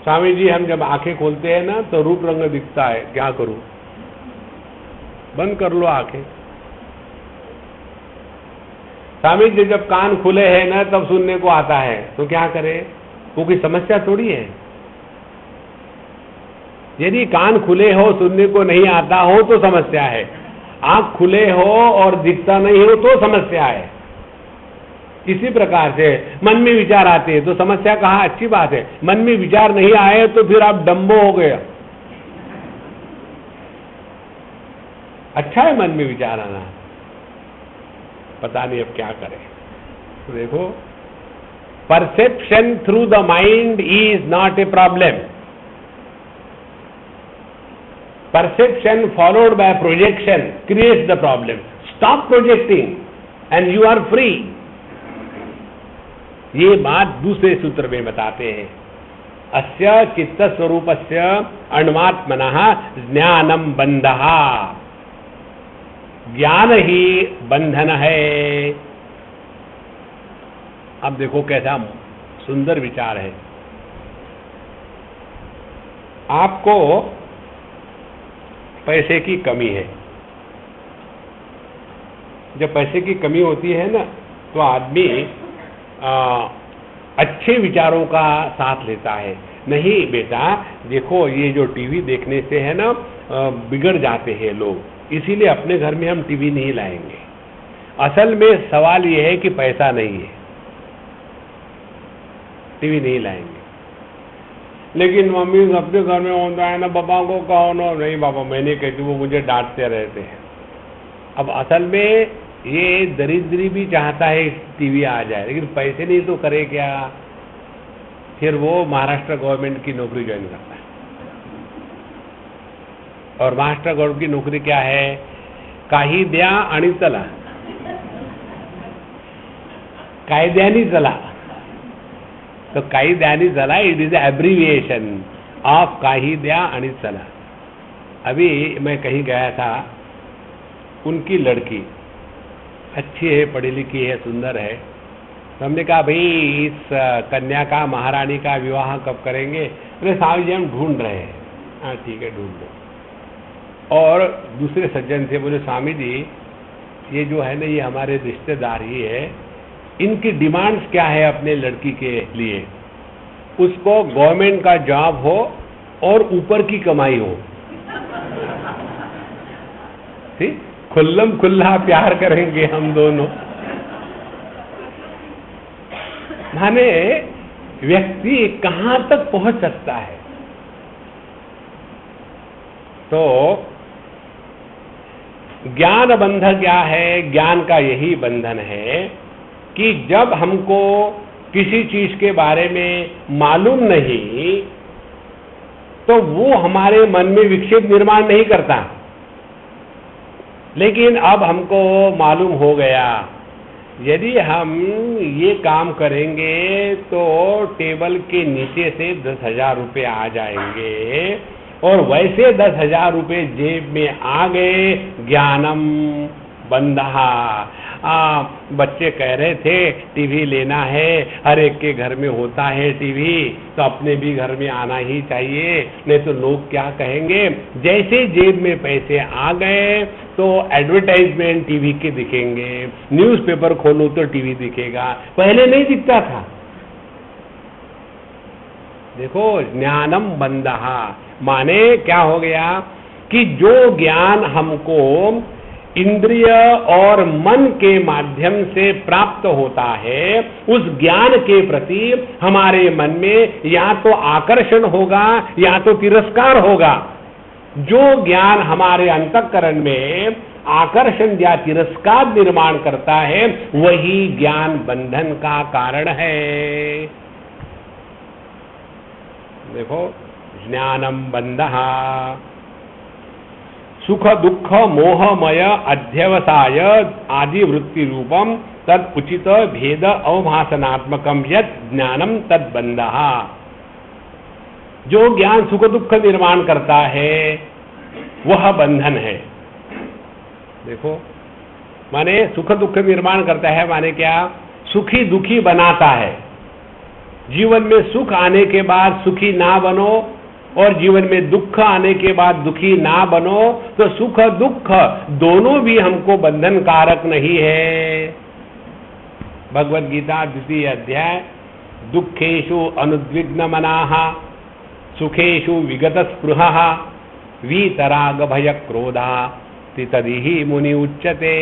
स्वामी जी हम जब आंखें खोलते हैं ना तो रूप रंग दिखता है, क्या करूं? बंद कर लो आंखें। स्वामी जी जब कान खुले हैं ना तब सुनने को आता है, तो क्या करें? वो कोई समस्या थोड़ी है। यदि कान खुले हो सुनने को नहीं आता हो तो समस्या है, आंख खुले हो और दिखता नहीं हो तो समस्या है। इसी प्रकार से मन में विचार आते हैं तो समस्या कहाँ? अच्छी बात है। मन में विचार नहीं आए तो फिर आप डम्बो हो गया। अच्छा है मन में विचार आना, पता नहीं अब क्या करें। तो देखो, perception through the mind is not a problem. Perception followed by projection creates the problem. Stop projecting and you are free. ये बात दूसरे सूत्र में बताते हैं। अस्य चित्त स्वरूपस्य अण्वात्मनः ज्ञानम बंधः। ज्ञान ही बंधन है। अब देखो कैसा सुंदर विचार है। आपको पैसे की कमी है। जब पैसे की कमी होती है ना तो आदमी अच्छे विचारों का साथ लेता है। नहीं बेटा, देखो ये जो टीवी देखने से है ना बिगड़ जाते हैं लोग, इसीलिए अपने घर में हम टीवी नहीं लाएंगे। असल में सवाल ये है कि पैसा नहीं है, टीवी नहीं लाएंगे। लेकिन मम्मी अपने घर में होता है ना, पापा को कहो ना। नहीं पापा, मैं नहीं कहती, वो मुझे डांटते रहते हैं। अब असल में ये दरिद्री भी चाहता है टीवी आ जाए, लेकिन पैसे नहीं तो करे क्या? फिर वो महाराष्ट्र गवर्नमेंट की नौकरी ज्वाइन करता है। और महाराष्ट्र गवर्नमेंट की नौकरी क्या है? काही द्या आणि चला, कायद्यानी चला। तो कायद्यानी चला इट इज एब्रीविएशन ऑफ काही द्या आणि चला। अभी मैं कहीं गया था, उनकी लड़की अच्छी है, पढ़ी लिखी है, सुंदर है। तो हमने कहा भाई इस कन्या का, महारानी का विवाह कब करेंगे? अरे साहब जी हम ढूंढ रहे हैं। हाँ ठीक है, ढूंढ लो। और दूसरे सज्जन थे, बोले स्वामी जी ये जो है ना ये हमारे रिश्तेदार ही है, इनकी डिमांड्स क्या है अपने लड़की के लिए? उसको गवर्नमेंट का जॉब हो और ऊपर की कमाई हो। ठीक, खुल्लम खुल्ला प्यार करेंगे हम दोनों। माने व्यक्ति कहां तक पहुंच सकता है? तो ज्ञान बंध क्या है? ज्ञान का यही बंधन है कि जब हमको किसी चीज के बारे में मालूम नहीं तो वो हमारे मन में विक्षेप निर्माण नहीं करता। लेकिन अब हमको मालूम हो गया, यदि हम ये काम करेंगे तो टेबल के नीचे से 10,000 रुपये आ जाएंगे, और वैसे 10,000 रुपये जेब में आ गए, ज्ञानम बंधा। बच्चे कह रहे थे टीवी लेना है, हर एक के घर में होता है टीवी, तो अपने भी घर में आना ही चाहिए, नहीं तो लोग क्या कहेंगे। जैसे जेब में पैसे आ गए तो एडवर्टाइजमेंट टीवी के दिखेंगे, न्यूज़पेपर खोलो तो टीवी दिखेगा, पहले नहीं दिखता था। देखो ज्ञानम बंधहा माने क्या हो गया कि जो ज्ञान हमको इंद्रिय और मन के माध्यम से प्राप्त होता है, उस ज्ञान के प्रति हमारे मन में या तो आकर्षण होगा या तो तिरस्कार होगा। जो ज्ञान हमारे अंतःकरण में आकर्षण या तिरस्कार निर्माण करता है, वही ज्ञान बंधन का कारण है। देखो ज्ञानम बंधः सुख दुख मोहमय अध्यवसाय आदि वृत्ति रूपम तद उचित भेद अवभाषणात्मकम यत् ज्ञानम तद बंधः। जो ज्ञान सुख दुख निर्माण करता है वह बंधन है। देखो, माने सुख दुख निर्माण करता है माने क्या? सुखी दुखी बनाता है। जीवन में सुख आने के बाद सुखी ना बनो और जीवन में दुख आने के बाद दुखी ना बनो, तो सुख दुख दोनों भी हमको बंधन कारक नहीं है। भगवद गीता 2 अध्याय, दुखेषु अनुद्विग्न मनाः सुखेषु विगत स्पृहः वीतराग भय क्रोधा तदिहि मुनि उच्यते।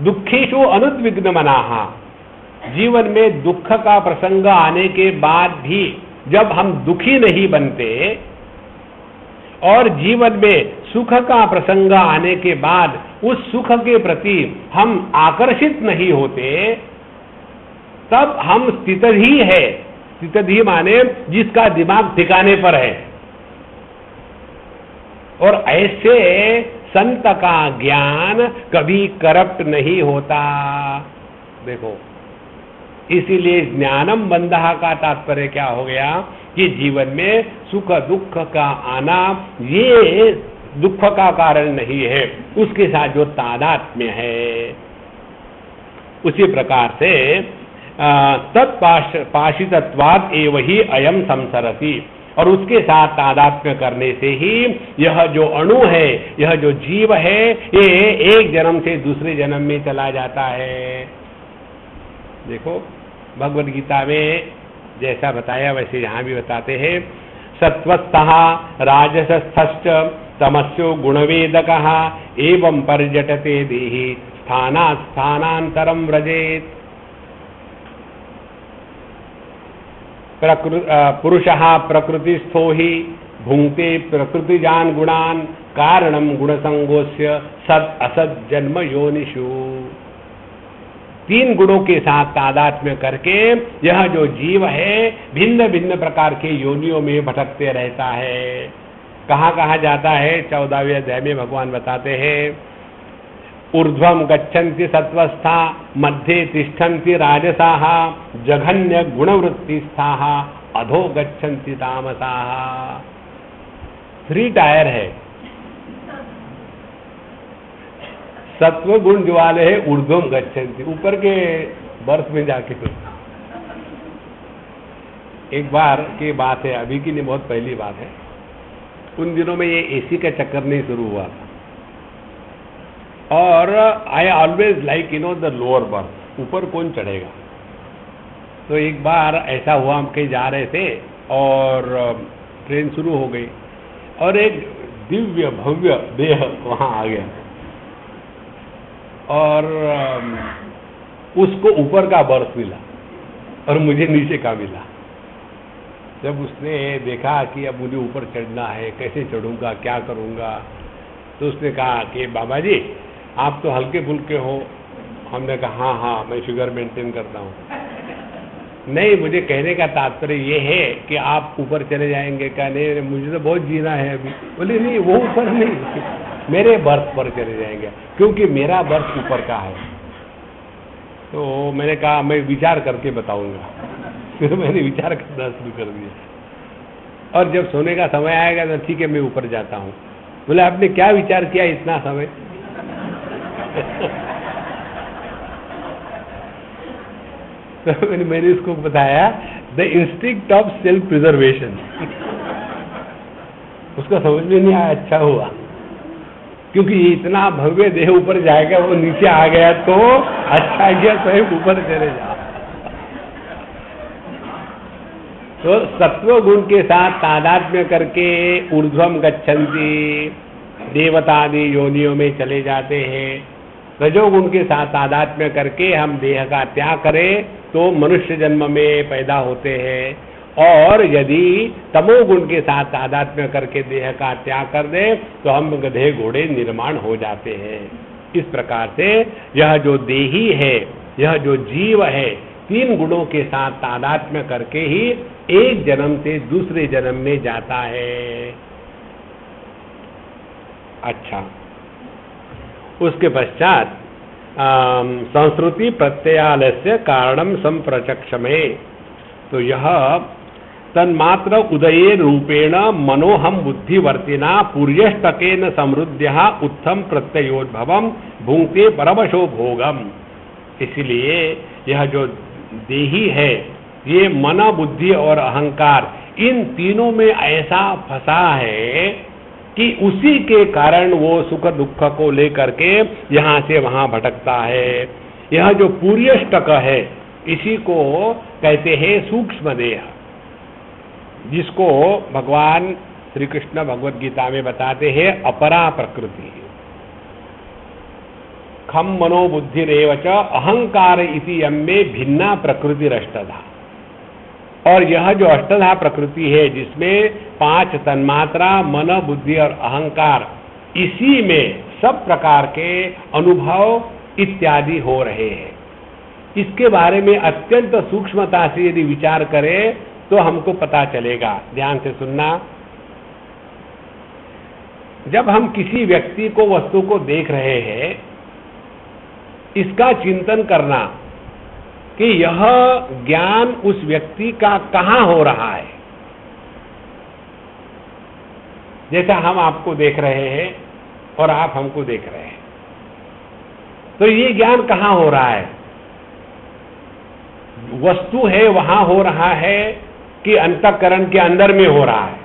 दुखेषु अनुद्विग्न मनाः, जीवन में दुख का प्रसंग आने के बाद भी जब हम दुखी नहीं बनते और जीवन में सुख का प्रसंग आने के बाद उस सुख के प्रति हम आकर्षित नहीं होते, तब हम स्थितधि है। स्थितधि माने जिसका दिमाग ठिकाने पर है। और ऐसे संत का ज्ञान कभी करप्ट नहीं होता। देखो, इसीलिए ज्ञानम बंधः का तात्पर्य क्या हो गया कि जीवन में सुख दुख का आना ये दुख का कारण नहीं है, उसके साथ जो तादात्म्य है। उसी प्रकार से तत्पाशितत्वाद एव ही अयम संसरति, और उसके साथ तादात्म्य करने से ही यह जो अणु है, यह जो जीव है, ये एक जन्म से दूसरे जन्म में चला जाता है। देखो, भगवद गीता में जैसा बताया वैसे यहाँ भी बताते हैं। सत्वस्थः राजसस्थश्च तमस्यो गुणवेदकः एवं पर्यटते देहि स्थानात् स्थानांतरम व्रजेत्। पुरुषः प्रकृतिस्थो हि भुंक्ते प्रकृतिजान गुणान कारणम गुणसंगोस्य सद असद जन्म योनिषु। 3 गुणों के साथ तादात्म्य करके यह जो जीव है भिन्न भिन्न प्रकार के योनियों में भटकते रहता है। कहाँ कहाँ जाता है? 14वें अध्याय में भगवान बताते हैं, ऊर्ध्वम गच्छन्ति सत्वस्था मध्ये तिष्ठन्ति राजसाः जघन्य गुणवृत्तिस्थाः अधो गच्छन्ति तामसाः। 3 टायर है। सत्व गुण जो वाले है ऊर्ध्वम गच्छन्ति, ऊपर के बर्थ में जाके। एक बार की बात है, अभी की नहीं, बहुत पहली बात है। उन दिनों में ये एसी का चक्कर नहीं शुरू हुआ था, और I always like the lower berth, ऊपर कौन चढ़ेगा। तो एक बार ऐसा हुआ, हम कहीं जा रहे थे और ट्रेन शुरू हो गई और एक दिव्य भव्य देह वहाँ आ गया और उसको ऊपर का बर्थ मिला और मुझे नीचे का मिला। जब उसने देखा कि अब मुझे ऊपर चढ़ना है, कैसे चढ़ूंगा, क्या करूंगा, तो उसने कहा कि बाबा जी आप तो हल्के फुल्के हो। हमने कहा हाँ हाँ मैं शुगर मेंटेन करता हूँ। नहीं, मुझे कहने का तात्पर्य ये है कि आप ऊपर चले जाएंगे। क्या? नहीं, मुझे तो बहुत जीना है अभी। बोले नहीं, वो ऊपर नहीं, मेरे बर्थ पर चले जाएंगे, क्योंकि मेरा बर्थ ऊपर का है। तो मैंने कहा मैं विचार करके बताऊंगा। फिर मैंने विचार करना शुरू कर दिया, और जब सोने का समय आएगा तो ठीक है मैं ऊपर जाता हूँ। बोले आपने क्या विचार किया इतना समय? तो मैंने इसको बताया the instinct of self preservation. उसको समझ में नहीं आया। अच्छा हुआ, क्योंकि ये इतना भव्य देह ऊपर जाएगा, वो नीचे आ गया तो अच्छा गया, स्वयं ऊपर चले जाओ। तो सत्व गुण के साथ तादात्म्य करके ऊर्ध्वम गच्छन्ति, देवतादि योनियों में चले जाते हैं। रजोगुण के साथ तादात्म्य करके हम देह का त्याग करें तो मनुष्य जन्म में पैदा होते हैं, और यदि तमोगुण के साथ तादात्म्य करके देह का त्याग कर दे तो हम गधे घोड़े निर्माण हो जाते हैं। इस प्रकार से यह जो देही है, यह जो जीव है, 3 गुणों के साथ तादात्म्य करके ही एक जन्म से दूसरे जन्म में जाता है। अच्छा, उसके पश्चात संस्कृति प्रत्ययालस्य कारणम संप्रचक्षमे, तो यह तन्मात्र उदये रूपेण मनोहम बुद्धिवर्तिना पूर्यष्टकेन समृद्ध्या उत्थम प्रत्ययोद्भवम भुंक्ते परमशो भोगम। इसलिए यह जो देही है, ये मन, बुद्धि और अहंकार, इन तीनों में ऐसा फंसा है कि उसी के कारण वो सुख दुख को लेकर के यहाँ से वहाँ भटकता है। यह जो पूर्यष्टक है, इसी को कहते हैं सूक्ष्म देह, जिसको भगवान श्री कृष्ण भगवद गीता में बताते हैं अपरा प्रकृति। खम मनो बुद्धिरेव च अहंकार इति यम्मे भिन्ना प्रकृतिरष्टधा। और यह जो अष्टधा प्रकृति है, जिसमें 5 तन्मात्रा मन, बुद्धि और अहंकार, इसी में सब प्रकार के अनुभव इत्यादि हो रहे हैं। इसके बारे में अत्यंत सूक्ष्मता से यदि विचार करें तो हमको पता चलेगा। ध्यान से सुनना। जब हम किसी व्यक्ति को, वस्तु को देख रहे हैं, इसका चिंतन करना कि यह ज्ञान उस व्यक्ति का कहां हो रहा है। जैसा हम आपको देख रहे हैं और आप हमको देख रहे हैं, तो ये ज्ञान कहां हो रहा है? वस्तु है वहां हो रहा है कि अंतःकरण के अंदर में हो रहा है?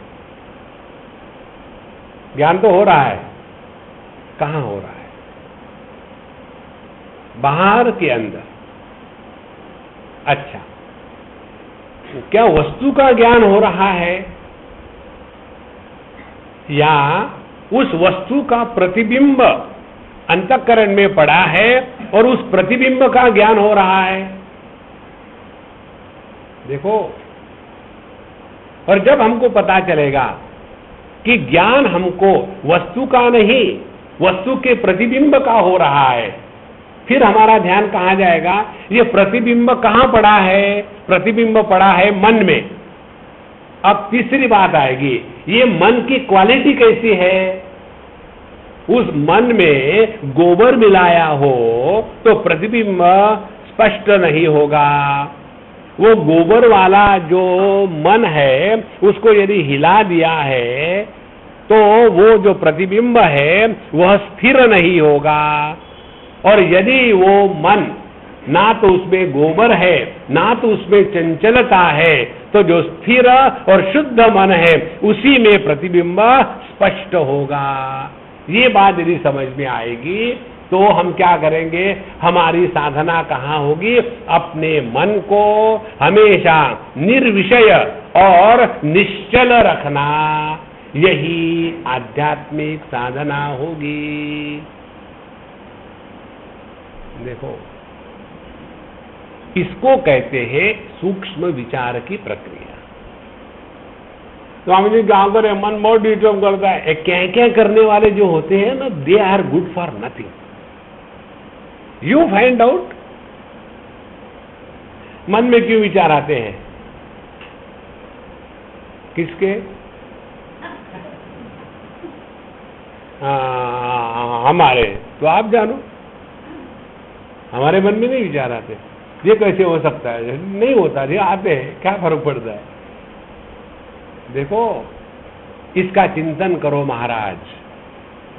ज्ञान तो हो रहा है, कहां हो रहा है? बाहर के अंदर। अच्छा, क्या वस्तु का ज्ञान हो रहा है या उस वस्तु का प्रतिबिंब अंतःकरण में पड़ा है और उस प्रतिबिंब का ज्ञान हो रहा है? देखो, और जब हमको पता चलेगा कि ज्ञान हमको वस्तु का नहीं, वस्तु के प्रतिबिंब का हो रहा है, फिर हमारा ध्यान कहां जाएगा? ये प्रतिबिंब कहां पड़ा है? प्रतिबिंब पड़ा है मन में। अब तीसरी बात आएगी, ये मन की क्वालिटी कैसी है? उस मन में गोबर मिलाया हो तो प्रतिबिंब स्पष्ट नहीं होगा। वो गोबर वाला जो मन है, उसको यदि हिला दिया है तो वो जो प्रतिबिंब है वह स्थिर नहीं होगा। और यदि वो मन ना तो उसमें गोबर है, ना तो उसमें चंचलता है, तो जो स्थिर और शुद्ध मन है उसी में प्रतिबिंब स्पष्ट होगा। ये बात यदि समझ में आएगी तो हम क्या करेंगे? हमारी साधना कहाँ होगी? अपने मन को हमेशा निर्विषय और निश्चल रखना, यही आध्यात्मिक साधना होगी। देखो, इसको कहते हैं सूक्ष्म विचार की प्रक्रिया। स्वामी जी गांव पर मन बहुत डिस्टर्ब करता है। क्या करने वाले जो होते हैं ना, they are good for nothing. You find out मन में क्यों विचार आते हैं, किसके? हमारे। तो आप जानो, हमारे मन में नहीं विचार आते। ये कैसे हो सकता है? नहीं होता, ये आते हैं, क्या फर्क पड़ता है? देखो, इसका चिंतन करो महाराज।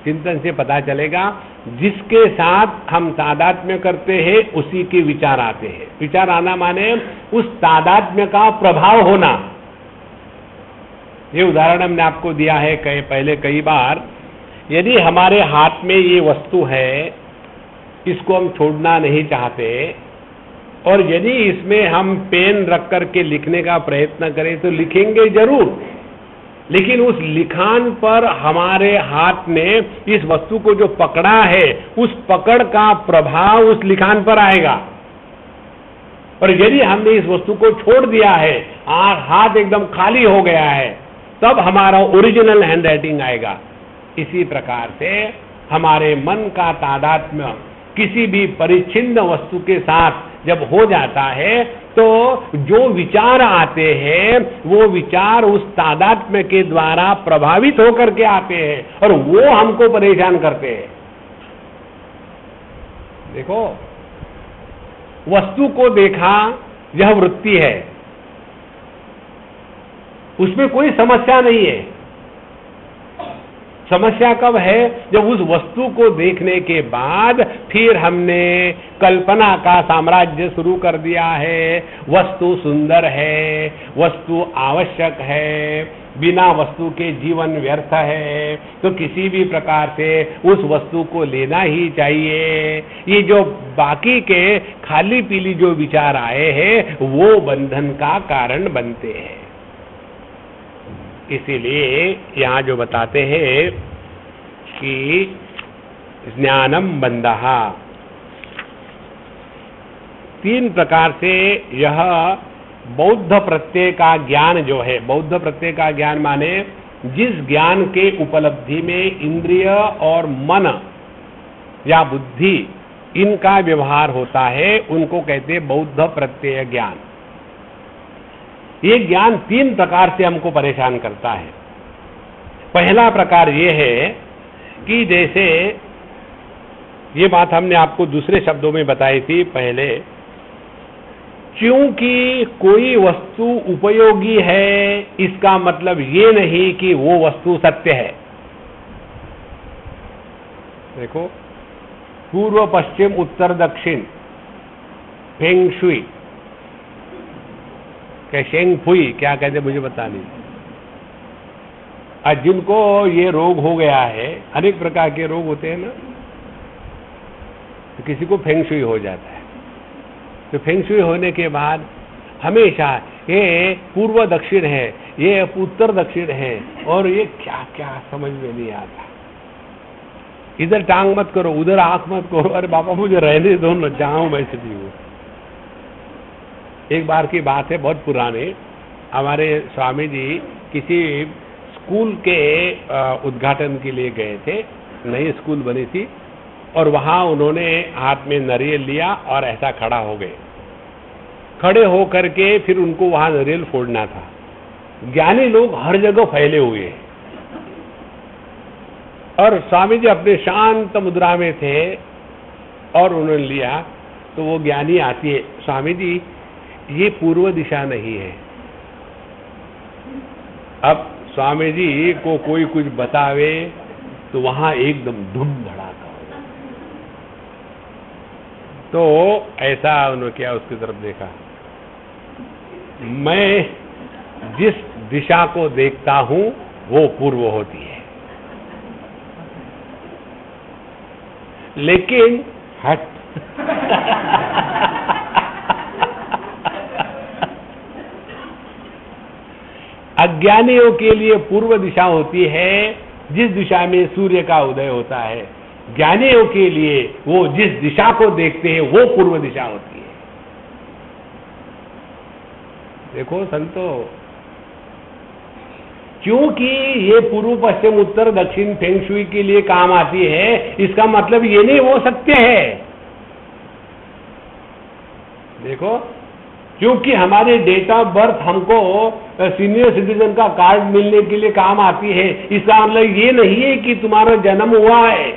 चिंतन से पता चलेगा, जिसके साथ हम तादात्म्य करते हैं उसी के विचार आते हैं। विचार आना माने उस तादात्म्य का प्रभाव होना। ये उदाहरण हमने आपको दिया है पहले कई बार। यदि हमारे हाथ में ये वस्तु है, इसको हम छोड़ना नहीं चाहते, और यदि इसमें हम पेन रख करके लिखने का प्रयत्न करें तो लिखेंगे जरूर, लेकिन उस लिखान पर हमारे हाथ ने इस वस्तु को जो पकड़ा है, उस पकड़ का प्रभाव उस लिखान पर आएगा। और यदि हमने इस वस्तु को छोड़ दिया है, हाथ एकदम खाली हो गया है, तब हमारा ओरिजिनल हैंडराइटिंग आएगा। इसी प्रकार से हमारे मन का तादात्म्य किसी भी परिच्छिन्न वस्तु के साथ जब हो जाता है तो जो विचार आते हैं वो विचार उस तादात्म्य के द्वारा प्रभावित होकर के आते हैं और वो हमको परेशान करते हैं। देखो, वस्तु को देखा, यह वृत्ति है, उसमें कोई समस्या नहीं है। समस्या कब है? जब उस वस्तु को देखने के बाद फिर हमने कल्पना का साम्राज्य शुरू कर दिया है। वस्तु सुंदर है, वस्तु आवश्यक है, बिना वस्तु के जीवन व्यर्थ है, तो किसी भी प्रकार से उस वस्तु को लेना ही चाहिए। ये जो बाकी के खाली पीली जो विचार आए हैं वो बंधन का कारण बनते हैं। इसीलिए यहां जो बताते हैं कि ज्ञानम बंधः, तीन प्रकार से यह बौद्ध प्रत्यय का ज्ञान जो है, बौद्ध प्रत्यय का ज्ञान माने जिस ज्ञान के उपलब्धि में इंद्रिय और मन या बुद्धि इनका व्यवहार होता है उनको कहते हैं बौद्ध प्रत्यय ज्ञान। ये ज्ञान तीन प्रकार से हमको परेशान करता है। पहला प्रकार ये है कि जैसे ये बात हमने आपको दूसरे शब्दों में बताई थी पहले, क्योंकि कोई वस्तु उपयोगी है इसका मतलब ये नहीं कि वो वस्तु सत्य है। देखो, पूर्व पश्चिम उत्तर दक्षिण, फेंग शुई, शेंग फुई क्या कहते मुझे पता नहीं। आज जिनको ये रोग हो गया है, अनेक प्रकार के रोग होते हैं ना, तो किसी को फेंग शुई हो जाता है। तो फेंग शुई होने के बाद हमेशा ये पूर्व दक्षिण है, ये उत्तर दक्षिण है, और ये क्या क्या समझ में नहीं आता। इधर टांग मत करो, उधर आंख मत करो, अरे बाबा मुझे रहने दो न, जाऊं मैं भी हूं। एक बार की बात है, बहुत पुराने, हमारे स्वामी जी किसी स्कूल के उद्घाटन के लिए गए थे, नई स्कूल बनी थी, और वहां उन्होंने हाथ में नारियल लिया और ऐसा खड़ा हो गए। खड़े होकर के फिर उनको वहां नारियल फोड़ना था। ज्ञानी लोग हर जगह फैले हुए हैं और स्वामी जी अपने शांत मुद्रा में थे और उन्होंने लिया। तो वो ज्ञानी आती है, स्वामी जी ये पूर्व दिशा नहीं है। अब स्वामी जी को कोई कुछ बतावे तो वहां एकदम धूम धड़ाका हो। तो ऐसा उन्होंने क्या, उसकी तरफ देखा, मैं जिस दिशा को देखता हूं वो पूर्व होती है, लेकिन हट अज्ञानियों के लिए पूर्व दिशा होती है जिस दिशा में सूर्य का उदय होता है। ज्ञानियों के लिए वो जिस दिशा को देखते हैं वो पूर्व दिशा होती है। देखो संतो, क्योंकि ये पूर्व पश्चिम उत्तर दक्षिण फेंग शुई के लिए काम आती है, इसका मतलब ये नहीं वो सत्य है। देखो, क्योंकि हमारे डेट ऑफ बर्थ हमको सीनियर सिटीजन का कार्ड मिलने के लिए काम आती है, इसका मतलब ये नहीं है कि तुम्हारा जन्म हुआ है।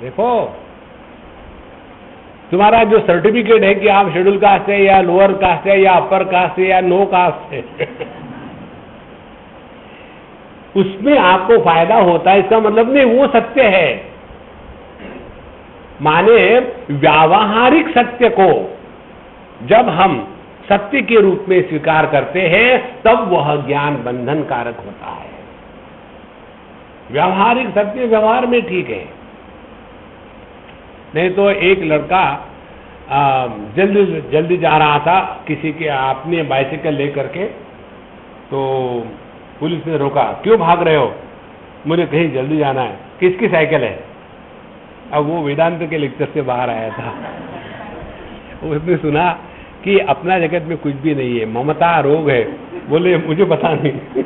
देखो, तुम्हारा जो सर्टिफिकेट है कि आप शेड्यूल कास्ट है या लोअर कास्ट है या अपर कास्ट है या नो कास्ट है उसमें आपको फायदा होता है, इसका मतलब नहीं वो सत्य है। माने व्यावहारिक सत्य को जब हम सत्य के रूप में स्वीकार करते हैं तब वह ज्ञान बंधन कारक होता है। व्यावहारिक सत्य व्यवहार में ठीक है, नहीं तो एक लड़का जल्दी जल्दी जा रहा था किसी के अपने बाइसिकल लेकर के, तो पुलिस ने रोका, क्यों भाग रहे हो? मुझे कहीं जल्दी जाना है। किसकी साइकिल है? अब वो वेदांत के लेक्चर से बाहर आया था, उसने सुना कि अपना जगत में कुछ भी नहीं है, ममता रोग है। बोले मुझे पता नहीं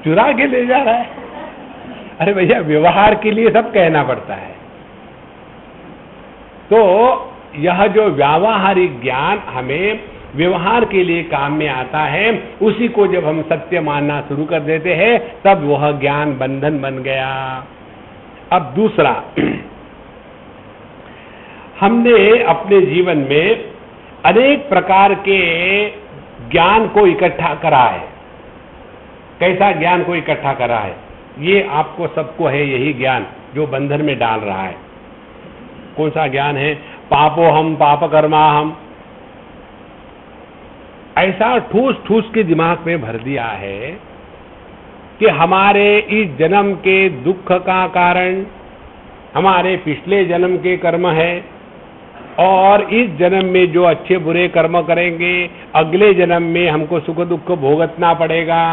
चुरा के ले जा रहा है। अरे भैया, व्यवहार के लिए सब कहना पड़ता है। तो यह जो व्यावहारिक ज्ञान हमें व्यवहार के लिए काम में आता है, उसी को जब हम सत्य मानना शुरू कर देते हैं, तब वह ज्ञान बंधन बन गया। अब दूसरा, हमने अपने जीवन में अनेक प्रकार के ज्ञान को इकट्ठा करा है। कैसा ज्ञान को इकट्ठा करा है? ये आपको सबको है यही ज्ञान जो बंधन में डाल रहा है। कौन सा ज्ञान है? पापो हम पाप कर्मा हम। ऐसा ठूस ठूस के दिमाग में भर दिया है कि हमारे इस जन्म के दुख का कारण हमारे पिछले जन्म के कर्म है, और इस जन्म में जो अच्छे बुरे कर्म करेंगे अगले जन्म में हमको सुख दुख भोगतना पड़ेगा।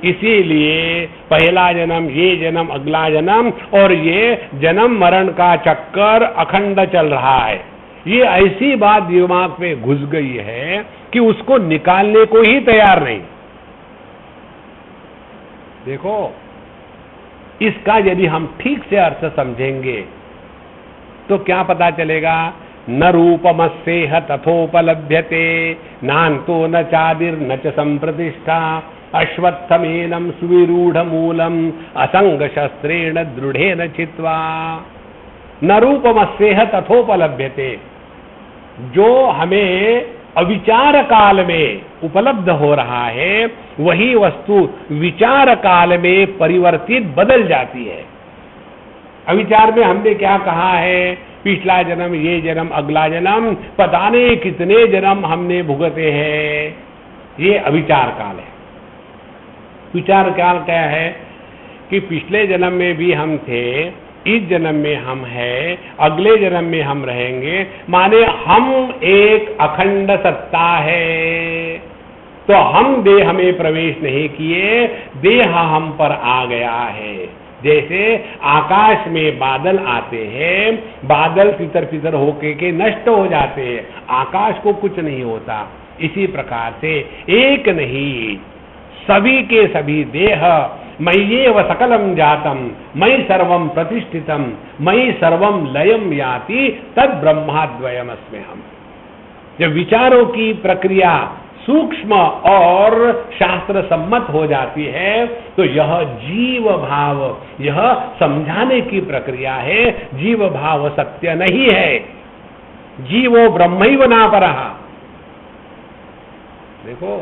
इसीलिए पहला जन्म, ये जन्म, अगला जन्म, और ये जन्म मरण का चक्कर अखंड चल रहा है। ये ऐसी बात दिमाग में घुस गई है कि उसको निकालने को ही तैयार नहीं। देखो, इसका यदि हम ठीक से अर्थ समझेंगे तो क्या पता चलेगा? न रूपमस्येह तथोपलभ्यते, नान्तो न चादिर न च संप्रतिष्ठा, अश्वत्थमेनं सुविरूढ़ मूलम असंग शस्त्रेण दृढ़ेन चित्वा। न रूपमस्येह तथोपलभ्यते, जो हमें अविचार काल में उपलब्ध हो रहा है वही वस्तु विचार काल में परिवर्तित बदल जाती है। अविचार में हमने क्या कहा है? पिछला जन्म, ये जन्म, अगला जन्म, पता नहीं कितने जन्म हमने भुगते हैं। ये अविचार काल है। विचार काल क्या है कि पिछले जन्म में भी हम थे, इस जन्म में हम हैं, अगले जन्म में हम रहेंगे, माने हम एक अखंड सत्ता है। तो हम देह में प्रवेश नहीं किए, देह हम पर आ गया है। जैसे आकाश में बादल आते हैं, बादल तितर पितर होके के नष्ट हो जाते हैं, आकाश को कुछ नहीं होता। इसी प्रकार से एक नहीं, सभी के सभी देह मय्येव सकलम जातम, मयि सर्वम प्रतिष्ठितम, मयि सर्वम लयम याति, तद ब्रह्माद्वयमस्मि हम। जब विचारों की प्रक्रिया सूक्ष्म और शास्त्र सम्मत हो जाती है तो यह जीव भाव, यह समझाने की प्रक्रिया है। जीव भाव सत्य नहीं है, जीवो ब्रह्मैव नापरः। देखो,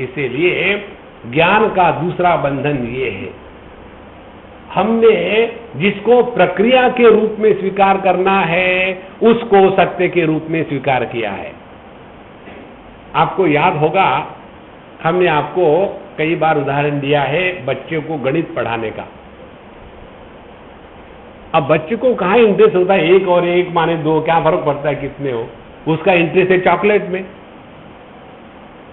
इसीलिए ज्ञान का दूसरा बंधन ये है, हमने जिसको प्रक्रिया के रूप में स्वीकार करना है उसको सत्य के रूप में स्वीकार किया है। आपको याद होगा, हमने आपको कई बार उदाहरण दिया है बच्चे को गणित पढ़ाने का। अब बच्चे को कहाँ इंटरेस्ट होता है? एक और एक माने दो, क्या फर्क पड़ता है कितने हो? उसका इंटरेस्ट है चॉकलेट में।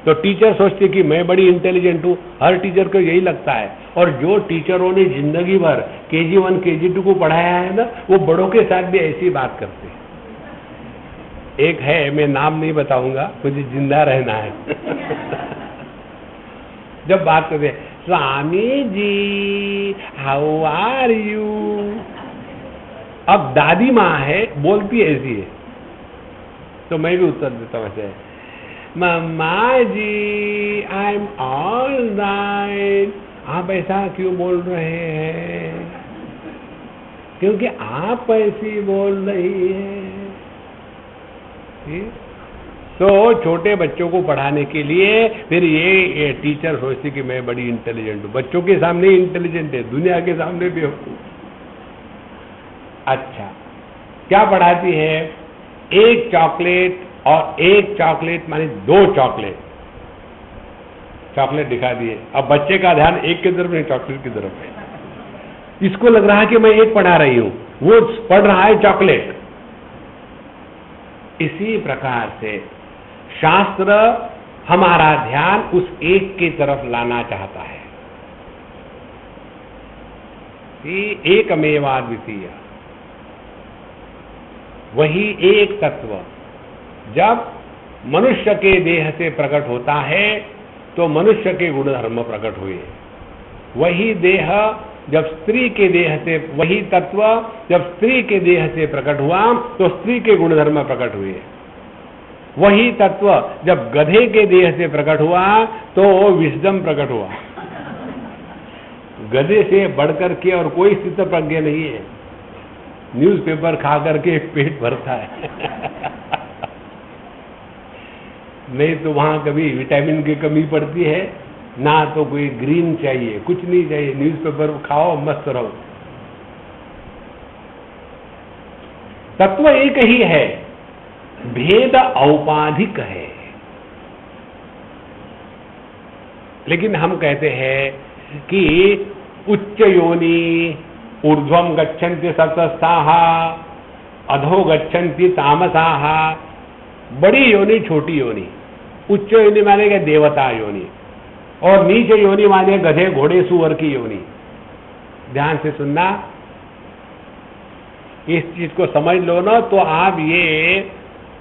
तो टीचर सोचते कि मैं बड़ी इंटेलिजेंट हूं, हर टीचर को यही लगता है। और जो टीचरों ने जिंदगी भर KG1 KG2 को पढ़ाया है ना, वो बड़ों के साथ भी ऐसी बात करते हैं। एक है, मैं नाम नहीं बताऊंगा, मुझे जिंदा रहना है। जब बात करते हैं, Swami ji how are you, अब दादी माँ है, बोलती ऐसी है, तो मैं भी उत्तर देता हूं ऐसे, मम्मा जी आई एम ऑल राइट। आप ऐसा क्यों बोल रहे हैं? क्योंकि आप ऐसी बोल रही है। तो छोटे बच्चों को पढ़ाने के लिए फिर ये टीचर सोचती कि मैं बड़ी इंटेलिजेंट हूं। बच्चों के सामने इंटेलिजेंट है, दुनिया के सामने भी हूं। अच्छा, क्या पढ़ाती है? एक चॉकलेट और एक चॉकलेट माने 2 चॉकलेट, चॉकलेट दिखा दिए। अब बच्चे का ध्यान एक की तरफ नहीं, चॉकलेट की तरफ है। इसको लग रहा है कि मैं एक पढ़ा रही हूं, वो पढ़ रहा है चॉकलेट। इसी प्रकार से शास्त्र हमारा ध्यान उस एक की तरफ लाना चाहता है कि एकमेवाद्वितीय, वही एक तत्व जब मनुष्य के देह से प्रकट होता है तो मनुष्य के गुण धर्म प्रकट हुए। वही देह जब स्त्री के देह से, वही तत्व जब स्त्री के देह से प्रकट हुआ तो स्त्री के गुणधर्म प्रकट हुए। वही तत्व जब गधे के देह से प्रकट हुआ तो विजडम प्रकट हुआ। गधे से बढ़कर के और कोई स्थित प्रज्ञ नहीं है। न्यूज़पेपर खा करके पेट भरता है नहीं तो वहां कभी विटामिन की कमी पड़ती है, ना तो कोई ग्रीन चाहिए, कुछ नहीं चाहिए, न्यूज़पेपर खाओ मस्त रहो। तत्व एक ही है, भेद औपाधिक है। लेकिन हम कहते हैं कि उच्च योनि ऊर्ध्वम गच्छन्ति सत्स्ताः अधो गच्छन्ति तामसाः। बड़ी योनि छोटी योनि, उच्च योनि माने कि देवता योनि, और नीचे योनि माने गधे घोड़े सुअर की योनि। ध्यान से सुनना, इस चीज को समझ लो ना तो आप ये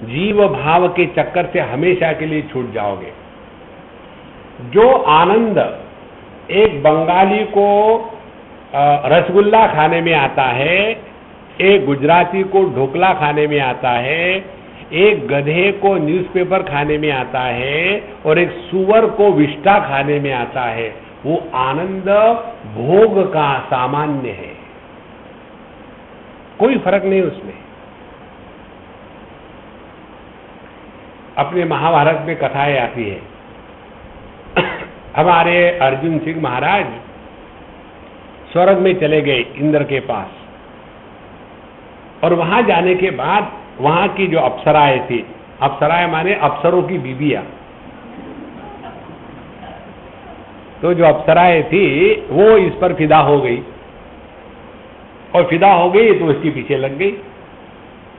जीव भाव के चक्कर से हमेशा के लिए छूट जाओगे। जो आनंद एक बंगाली को रसगुल्ला खाने में आता है, एक गुजराती को ढोकला खाने में आता है, एक गधे को न्यूज़पेपर खाने में आता है, और एक सुअर को विष्टा खाने में आता है, वो आनंद भोग का सामान्य है, कोई फर्क नहीं उसमें। अपने महाभारत में कथाएं आती है। हमारे अर्जुन सिंह महाराज स्वर्ग में चले गए इंद्र के पास, और वहां जाने के बाद वहां की जो अप्सराएं थी, अप्सराएं माने अप्सरों की बीबियां, तो जो अप्सराएं थी वो इस पर फिदा हो गई, और फिदा हो गई तो उसके पीछे लग गई।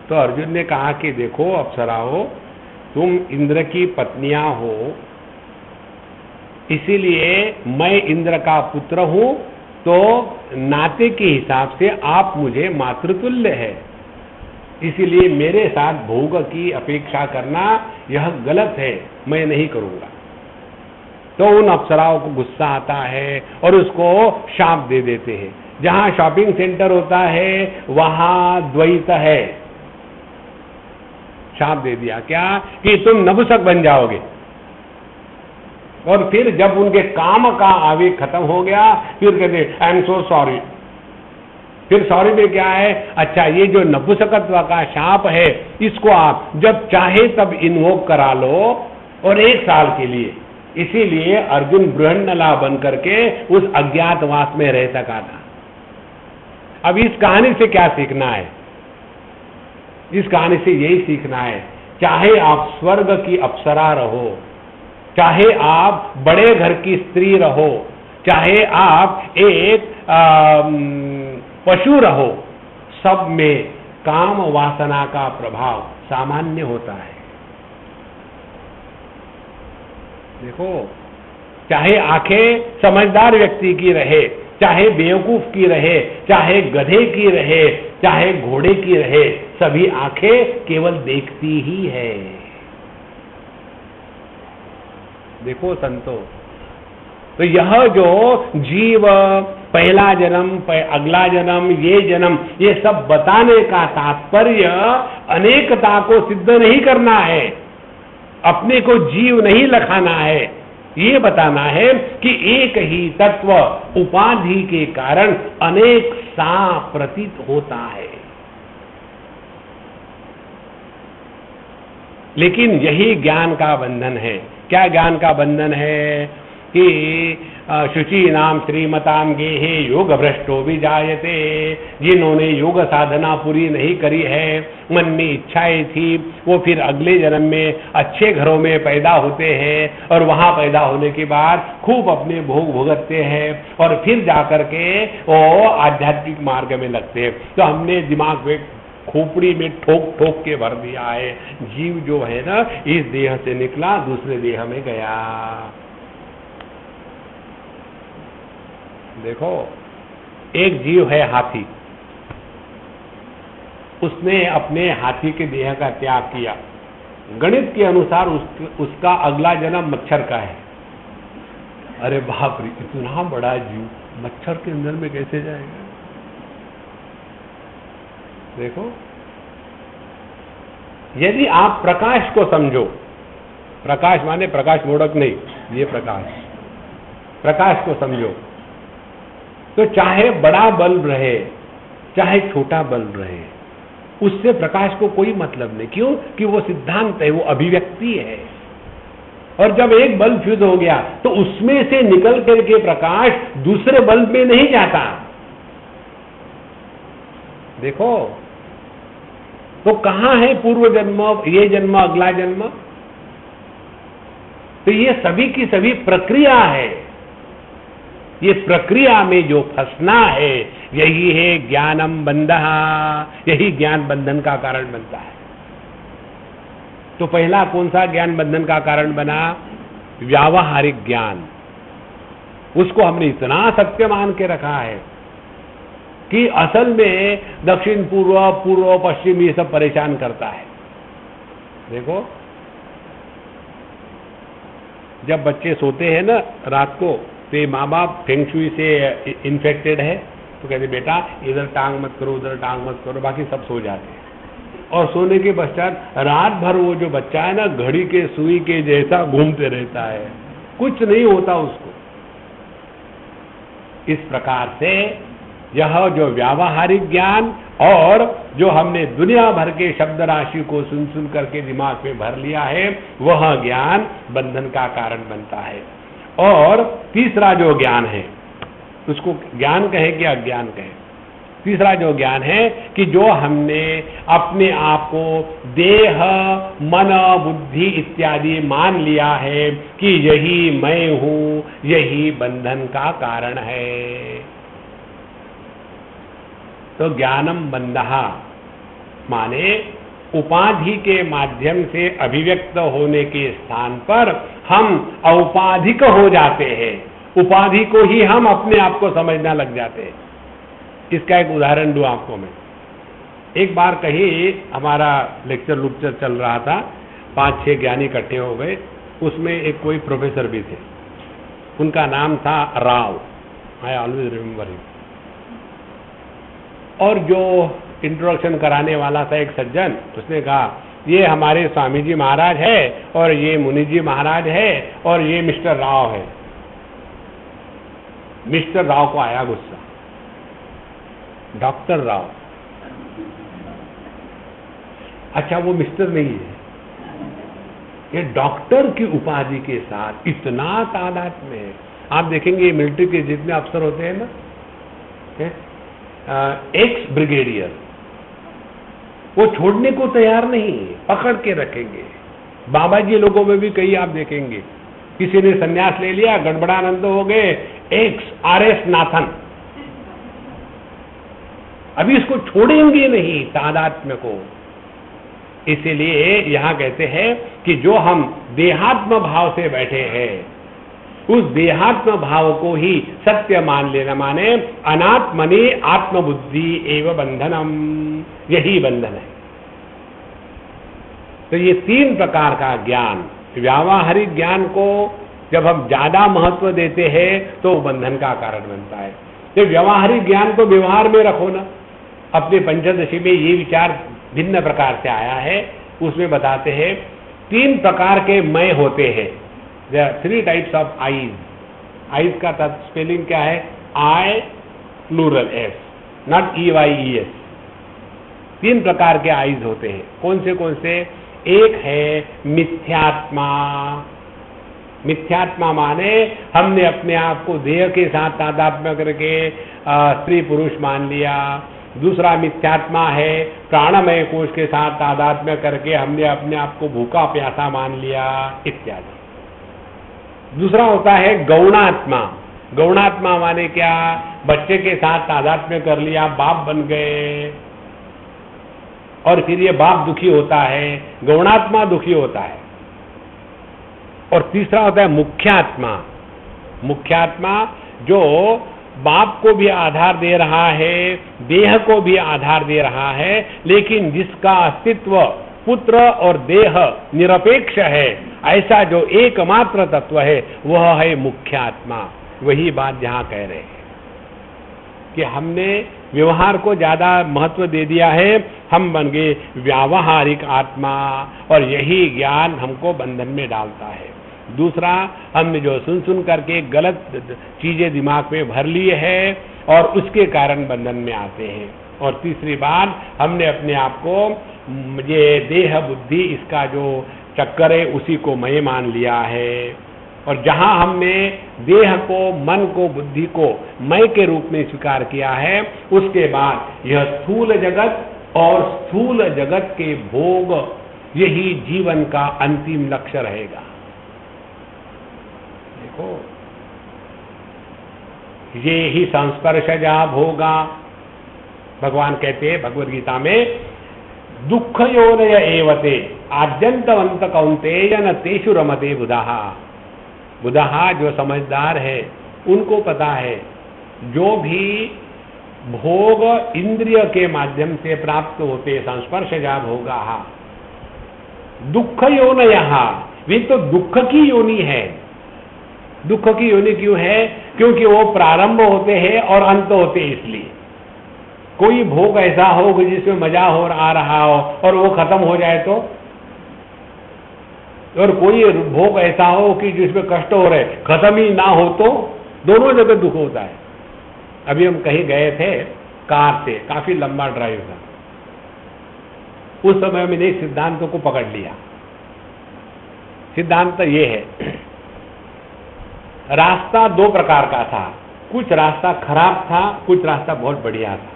तो अर्जुन ने कहा कि देखो अप्सराओं, तुम इंद्र की पत्नियां हो, इसीलिए मैं इंद्र का पुत्र हूं, तो नाते के हिसाब से आप मुझे मातृतुल्य है, इसीलिए मेरे साथ भोग की अपेक्षा करना यह गलत है, मैं नहीं करूंगा। तो उन अप्सराओं को गुस्सा आता है और उसको शाप दे देते हैं। जहां शॉपिंग सेंटर होता है वहां द्वैत है, शाप दे दिया क्या कि तुम नपुंसक बन जाओगे। और फिर जब उनके काम का आवेग खत्म हो गया, फिर कहते आई एम सो सॉरी। फिर सॉरी में क्या है, अच्छा ये जो नपुंसकत्व का शाप है इसको आप जब चाहे तब इन्वोक करा लो, और 1 साल के लिए। इसीलिए अर्जुन बृहन्नला बन करके उस अज्ञातवास में रह सका था। अब इस कहानी से क्या सीखना है? इस कहानी से यही सीखना है, चाहे आप स्वर्ग की अप्सरा रहो, चाहे आप बड़े घर की स्त्री रहो, चाहे आप एक पशु रहो, सब में काम वासना का प्रभाव सामान्य होता है। देखो, चाहे आंखें समझदार व्यक्ति की रहे, चाहे बेवकूफ की रहे, चाहे गधे की रहे, चाहे घोड़े की रहे, सभी आंखें केवल देखती ही है। देखो संतो, तो यह जो जीव पहला जन्म, अगला जन्म, ये जन्म, ये सब बताने का तात्पर्य अनेकता को सिद्ध नहीं करना है, अपने को जीव नहीं लखाना है, ये बताना है कि एक ही तत्व उपाधि के कारण अनेक सा प्रतीत होता है। लेकिन यही ज्ञान का बंधन है। क्या ज्ञान का बंधन है कि शुचि नाम श्रीमताम गेहे योग भ्रष्टो भी जायते। जिन्होंने योग साधना पूरी नहीं करी है, मन में इच्छाएं थी, वो फिर अगले जन्म में अच्छे घरों में पैदा होते हैं, और वहां पैदा होने के बाद खूब अपने भोग भुगतते हैं, और फिर जाकर के वो आध्यात्मिक मार्ग में लगते हैं। तो हमने दिमाग में खोपड़ी में ठोक ठोक के भर दिया है, जीव जो है ना इस देह से निकला दूसरे देह में गया। देखो, एक जीव है हाथी, उसने अपने हाथी के देह का त्याग किया, गणित के अनुसार उसका अगला जन्म मच्छर का है। अरे बाप रे, इतना बड़ा जीव मच्छर के अंदर में कैसे जाएगा? देखो, यदि आप प्रकाश को समझो, प्रकाश माने प्रकाश मोड़क नहीं, ये प्रकाश को समझो, तो चाहे बड़ा बल्ब रहे चाहे छोटा बल्ब रहे, उससे प्रकाश को कोई मतलब नहीं। क्यों? कि वो सिद्धांत है, वो अभिव्यक्ति है। और जब एक बल्ब फ्यूज हो गया तो उसमें से निकल करके प्रकाश दूसरे बल्ब में नहीं जाता। देखो, तो कहां है पूर्व जन्म, ये जन्म, अगला जन्म? तो ये सभी की सभी प्रक्रिया है। ये प्रक्रिया में जो फंसना है, यही है ज्ञानम बंधः, यही ज्ञान बंधन का कारण बनता है। तो पहला कौन सा ज्ञान बंधन का कारण बना? व्यावहारिक ज्ञान। उसको हमने इतना सत्य मान के रखा है कि असल में दक्षिण पूर्व, पूर्व पश्चिम ये सब परेशान करता है। देखो, जब बच्चे सोते हैं ना रात को, तो माँ बाप फेंग शुई से इन्फेक्टेड है तो कहते बेटा इधर टांग मत करो, उधर टांग मत करो, बाकी सब सो जाते हैं। और सोने के पश्चात रात भर वो जो बच्चा है ना, घड़ी के सुई के जैसा घूमते रहता है, कुछ नहीं होता उसको। इस प्रकार से यह जो व्यावहारिक ज्ञान और जो हमने दुनिया भर के शब्द राशि को सुन सुन करके दिमाग में भर लिया है, वह ज्ञान बंधन का कारण बनता है। और तीसरा जो ज्ञान है, उसको ज्ञान कहें कि अज्ञान कहें, तीसरा जो ज्ञान है कि जो हमने अपने आप को देह, मन, बुद्धि इत्यादि मान लिया है कि यही मैं हूं, यही बंधन का कारण है। तो ज्ञानम बंधः माने उपाधि के माध्यम से अभिव्यक्त होने के स्थान पर हम औपाधिक हो जाते हैं, उपाधि को ही हम अपने आप को समझना लग जाते हैं। इसका एक उदाहरण दूं आपको मैं। एक बार कहीं हमारा लेक्चर चल रहा था, 5-6 ज्ञानी इकट्ठे हो गए, उसमें एक कोई प्रोफेसर भी थे, उनका नाम था Rao, I always remember him. और जो इंट्रोडक्शन कराने वाला था एक सज्जन, उसने कहा ये हमारे स्वामी जी महाराज है और ये मुनि जी महाराज है और ये मिस्टर राव है। मिस्टर राव को आया गुस्सा, डॉक्टर राव, अच्छा वो मिस्टर नहीं है, ये डॉक्टर की उपाधि के साथ इतना तादाद में। आप देखेंगे मिलिट्री के जितने अफसर होते हैं ना, एक्स ब्रिगेडियर, वो छोड़ने को तैयार नहीं, पकड़ के रखेंगे। बाबा जी लोगों में भी कई आप देखेंगे, किसी ने संन्यास ले लिया, गड़बड़ानंद हो गए, एक्स RS नाथन, अभी इसको छोड़ेंगे नहीं तादात्म्य को। इसीलिए यहां कहते हैं कि जो हम देहात्म भाव से बैठे हैं, उस देहात्म भाव को ही सत्य मान लेना, माने अनात्मनि आत्मबुद्धि एवं बंधनम, यही बंधन है। तो ये 3 प्रकार का ज्ञान, व्यावहारिक ज्ञान को जब हम ज्यादा महत्व देते हैं तो बंधन का कारण बनता है। तो व्यावहारिक ज्ञान को व्यवहार में रखो ना। अपने पंचदशी में ये विचार भिन्न प्रकार से आया है, उसमें बताते हैं 3 प्रकार के मैं होते हैं। There are 3 types of eyes. Eyes का स्पेलिंग क्या है? I plural S, not EYES। 3 प्रकार के आईज होते हैं। कौन से? एक है मिथ्यात्मा। मिथ्यात्मा माने हमने अपने आप को देह के साथ तादात्म्य करके स्त्री पुरुष मान लिया। दूसरा मिथ्यात्मा है प्राणमय कोश के साथ तादात्म्य करके हमने अपने आप को भूखा प्यासा मान लिया इत्यादि। दूसरा होता है गौणात्मा। गौणात्मा माने क्या? बच्चे के साथ तादात्म्य कर लिया, बाप बन गए और फिर ये बाप दुखी होता है, गौणात्मा दुखी होता है। और तीसरा होता है मुख्यात्मा। मुख्यात्मा जो बाप को भी आधार दे रहा है, देह को भी आधार दे रहा है, लेकिन जिसका अस्तित्व पुत्र और देह निरपेक्ष है, ऐसा जो एकमात्र तत्व है वह है मुख्य आत्मा। वही बात यहां कह रहे हैं कि हमने व्यवहार को ज्यादा महत्व दे दिया है, हम बन गए व्यावहारिक आत्मा, और यही ज्ञान हमको बंधन में डालता है। दूसरा, हमने जो सुन करके गलत चीजें दिमाग में भर लिए है और उसके कारण बंधन में आते हैं। और तीसरी बात, हमने अपने आप को ये देह बुद्धि इसका जो चक्कर है उसी को मैं मान लिया है, और जहां हमने देह को, मन को, बुद्धि को मैं के रूप में स्वीकार किया है, उसके बाद यह स्थूल जगत और स्थूल जगत के भोग यही जीवन का अंतिम लक्ष्य रहेगा। देखो, ये ही संस्पर्शजा भोगा। भगवान कहते हैं भगवद गीता में, दुख योनय एवते आद्यंतवंत कौंतेय न तेषु रमते बुधाहा। बुधाहा जो समझदार है उनको पता है, जो भी भोग इंद्रिय के माध्यम से प्राप्त होते, संस्पर्शजा भोगा, दुख योनय, वे तो दुख की योनि है। दुख की योनि क्यों है? क्योंकि वो प्रारंभ होते हैं और अंत होते हैं। इसलिए कोई भोग ऐसा हो जिसमें मजा हो आ रहा हो और वो खत्म हो जाए तो, और कोई भोग ऐसा हो कि जिसमें कष्ट हो रहे खत्म ही ना हो तो, दोनों जगह दुख होता है। अभी हम कहीं गए थे कार से, काफी लंबा ड्राइव था। उस समय मैंने एक सिद्धांत को पकड़ लिया। सिद्धांत ये है, रास्ता दो प्रकार का था, कुछ रास्ता खराब था, कुछ रास्ता बहुत बढ़िया था।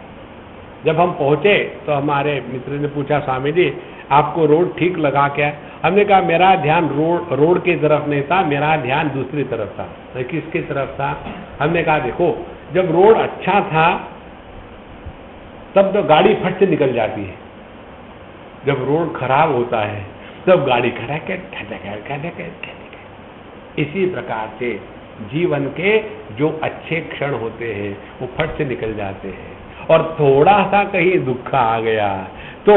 जब हम पहुंचे तो हमारे मित्र ने पूछा, स्वामी जी आपको रोड ठीक लगा क्या? हमने कहा मेरा ध्यान रोड की तरफ नहीं था, मेरा ध्यान दूसरी तरफ था। तो किसकी तरफ था? हमने कहा देखो, जब रोड अच्छा था तब तो गाड़ी फट से निकल जाती है, जब रोड खराब होता है तब गाड़ी खड़ा कर। इसी प्रकार से जीवन के जो अच्छे क्षण होते हैं वो फट से निकल जाते हैं, और थोड़ा सा कहीं दुख आ गया तो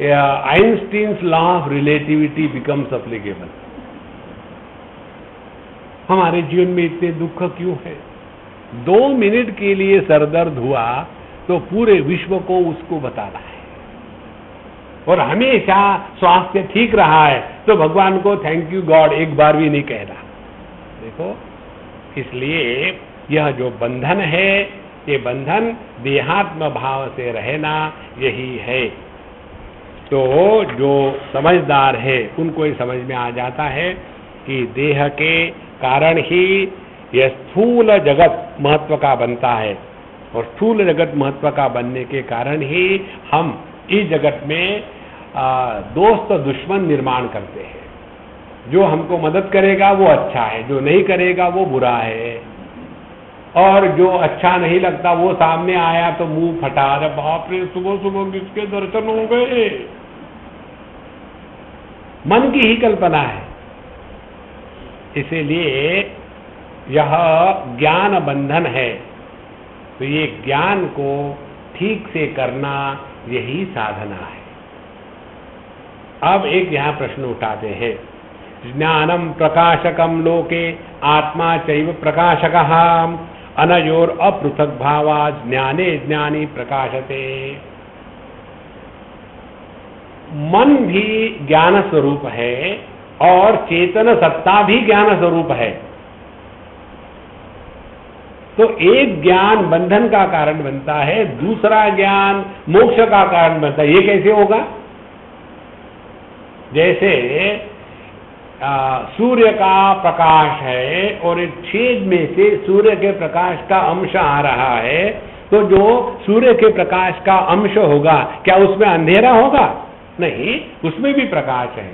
Einstein's law of relativity becomes applicable. हमारे जीवन में इतने दुख क्यों है? 2 मिनट के लिए सरदर्द हुआ तो पूरे विश्व को उसको बताना है, और हमेशा स्वास्थ्य ठीक रहा है तो भगवान को थैंक यू गॉड एक बार भी नहीं कह रहा। देखो, इसलिए यह जो बंधन है, ये बंधन देहात्म भाव से रहना यही है। तो जो समझदार है उनको ये समझ में आ जाता है कि देह के कारण ही यह स्थूल जगत महत्व का बनता है, और स्थूल जगत महत्व का बनने के कारण ही हम इस जगत में दोस्त दुश्मन निर्माण करते हैं। जो हमको मदद करेगा वो अच्छा है, जो नहीं करेगा वो बुरा है, और जो अच्छा नहीं लगता वो सामने आया तो मुंह फटा, अरे बाप रे सुबह सुबह किसके दर्शन हो गए। मन की ही कल्पना है। इसीलिए यह ज्ञान बंधन है, तो ये ज्ञान को ठीक से करना यही साधना है। अब एक यहां प्रश्न उठाते हैं, ज्ञानम प्रकाशकम लोके आत्मा चैव प्रकाशकः अनयोर अपृथक भावा ज्ञाने ज्ञानी प्रकाशते। मन भी ज्ञान स्वरूप है और चेतन सत्ता भी ज्ञान स्वरूप है, तो एक ज्ञान बंधन का कारण बनता है, दूसरा ज्ञान मोक्ष का कारण बनता है। ये कैसे होगा? जैसे सूर्य का प्रकाश है और एक छेद में से सूर्य के प्रकाश का अंश आ रहा है, तो जो सूर्य के प्रकाश का अंश होगा क्या उसमें अंधेरा होगा? नहीं, उसमें भी प्रकाश है।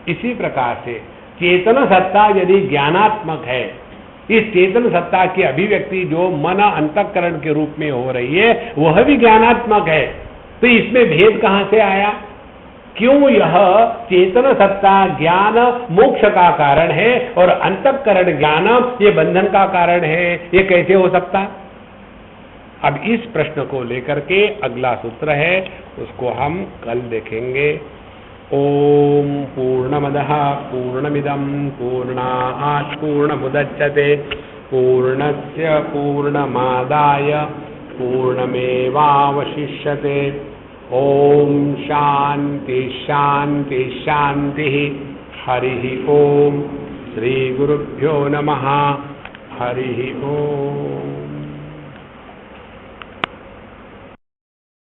इसी प्रकार से चेतन सत्ता यदि ज्ञानात्मक है, इस चेतन सत्ता की अभिव्यक्ति जो मन अंतःकरण के रूप में हो रही है वह भी ज्ञानात्मक है, तो इसमें भेद कहां से आया? क्यों यह चेतन सत्ता ज्ञान मोक्ष का कारण है और अंतःकरण ज्ञान ये बंधन का कारण है? ये कैसे हो सकता? अब इस प्रश्न को लेकर के अगला सूत्र है, उसको हम कल देखेंगे। ओम पूर्णमदः पूर्णमिदं पूर्णात् पूर्णमुदच्यते पूर्णस्य पूर्णमादाय पूर्णमेवावशिष्यते। ओम शांति शांति शांति। हरि ओम। श्री गुरुभ्यो नमः। हरि ओम।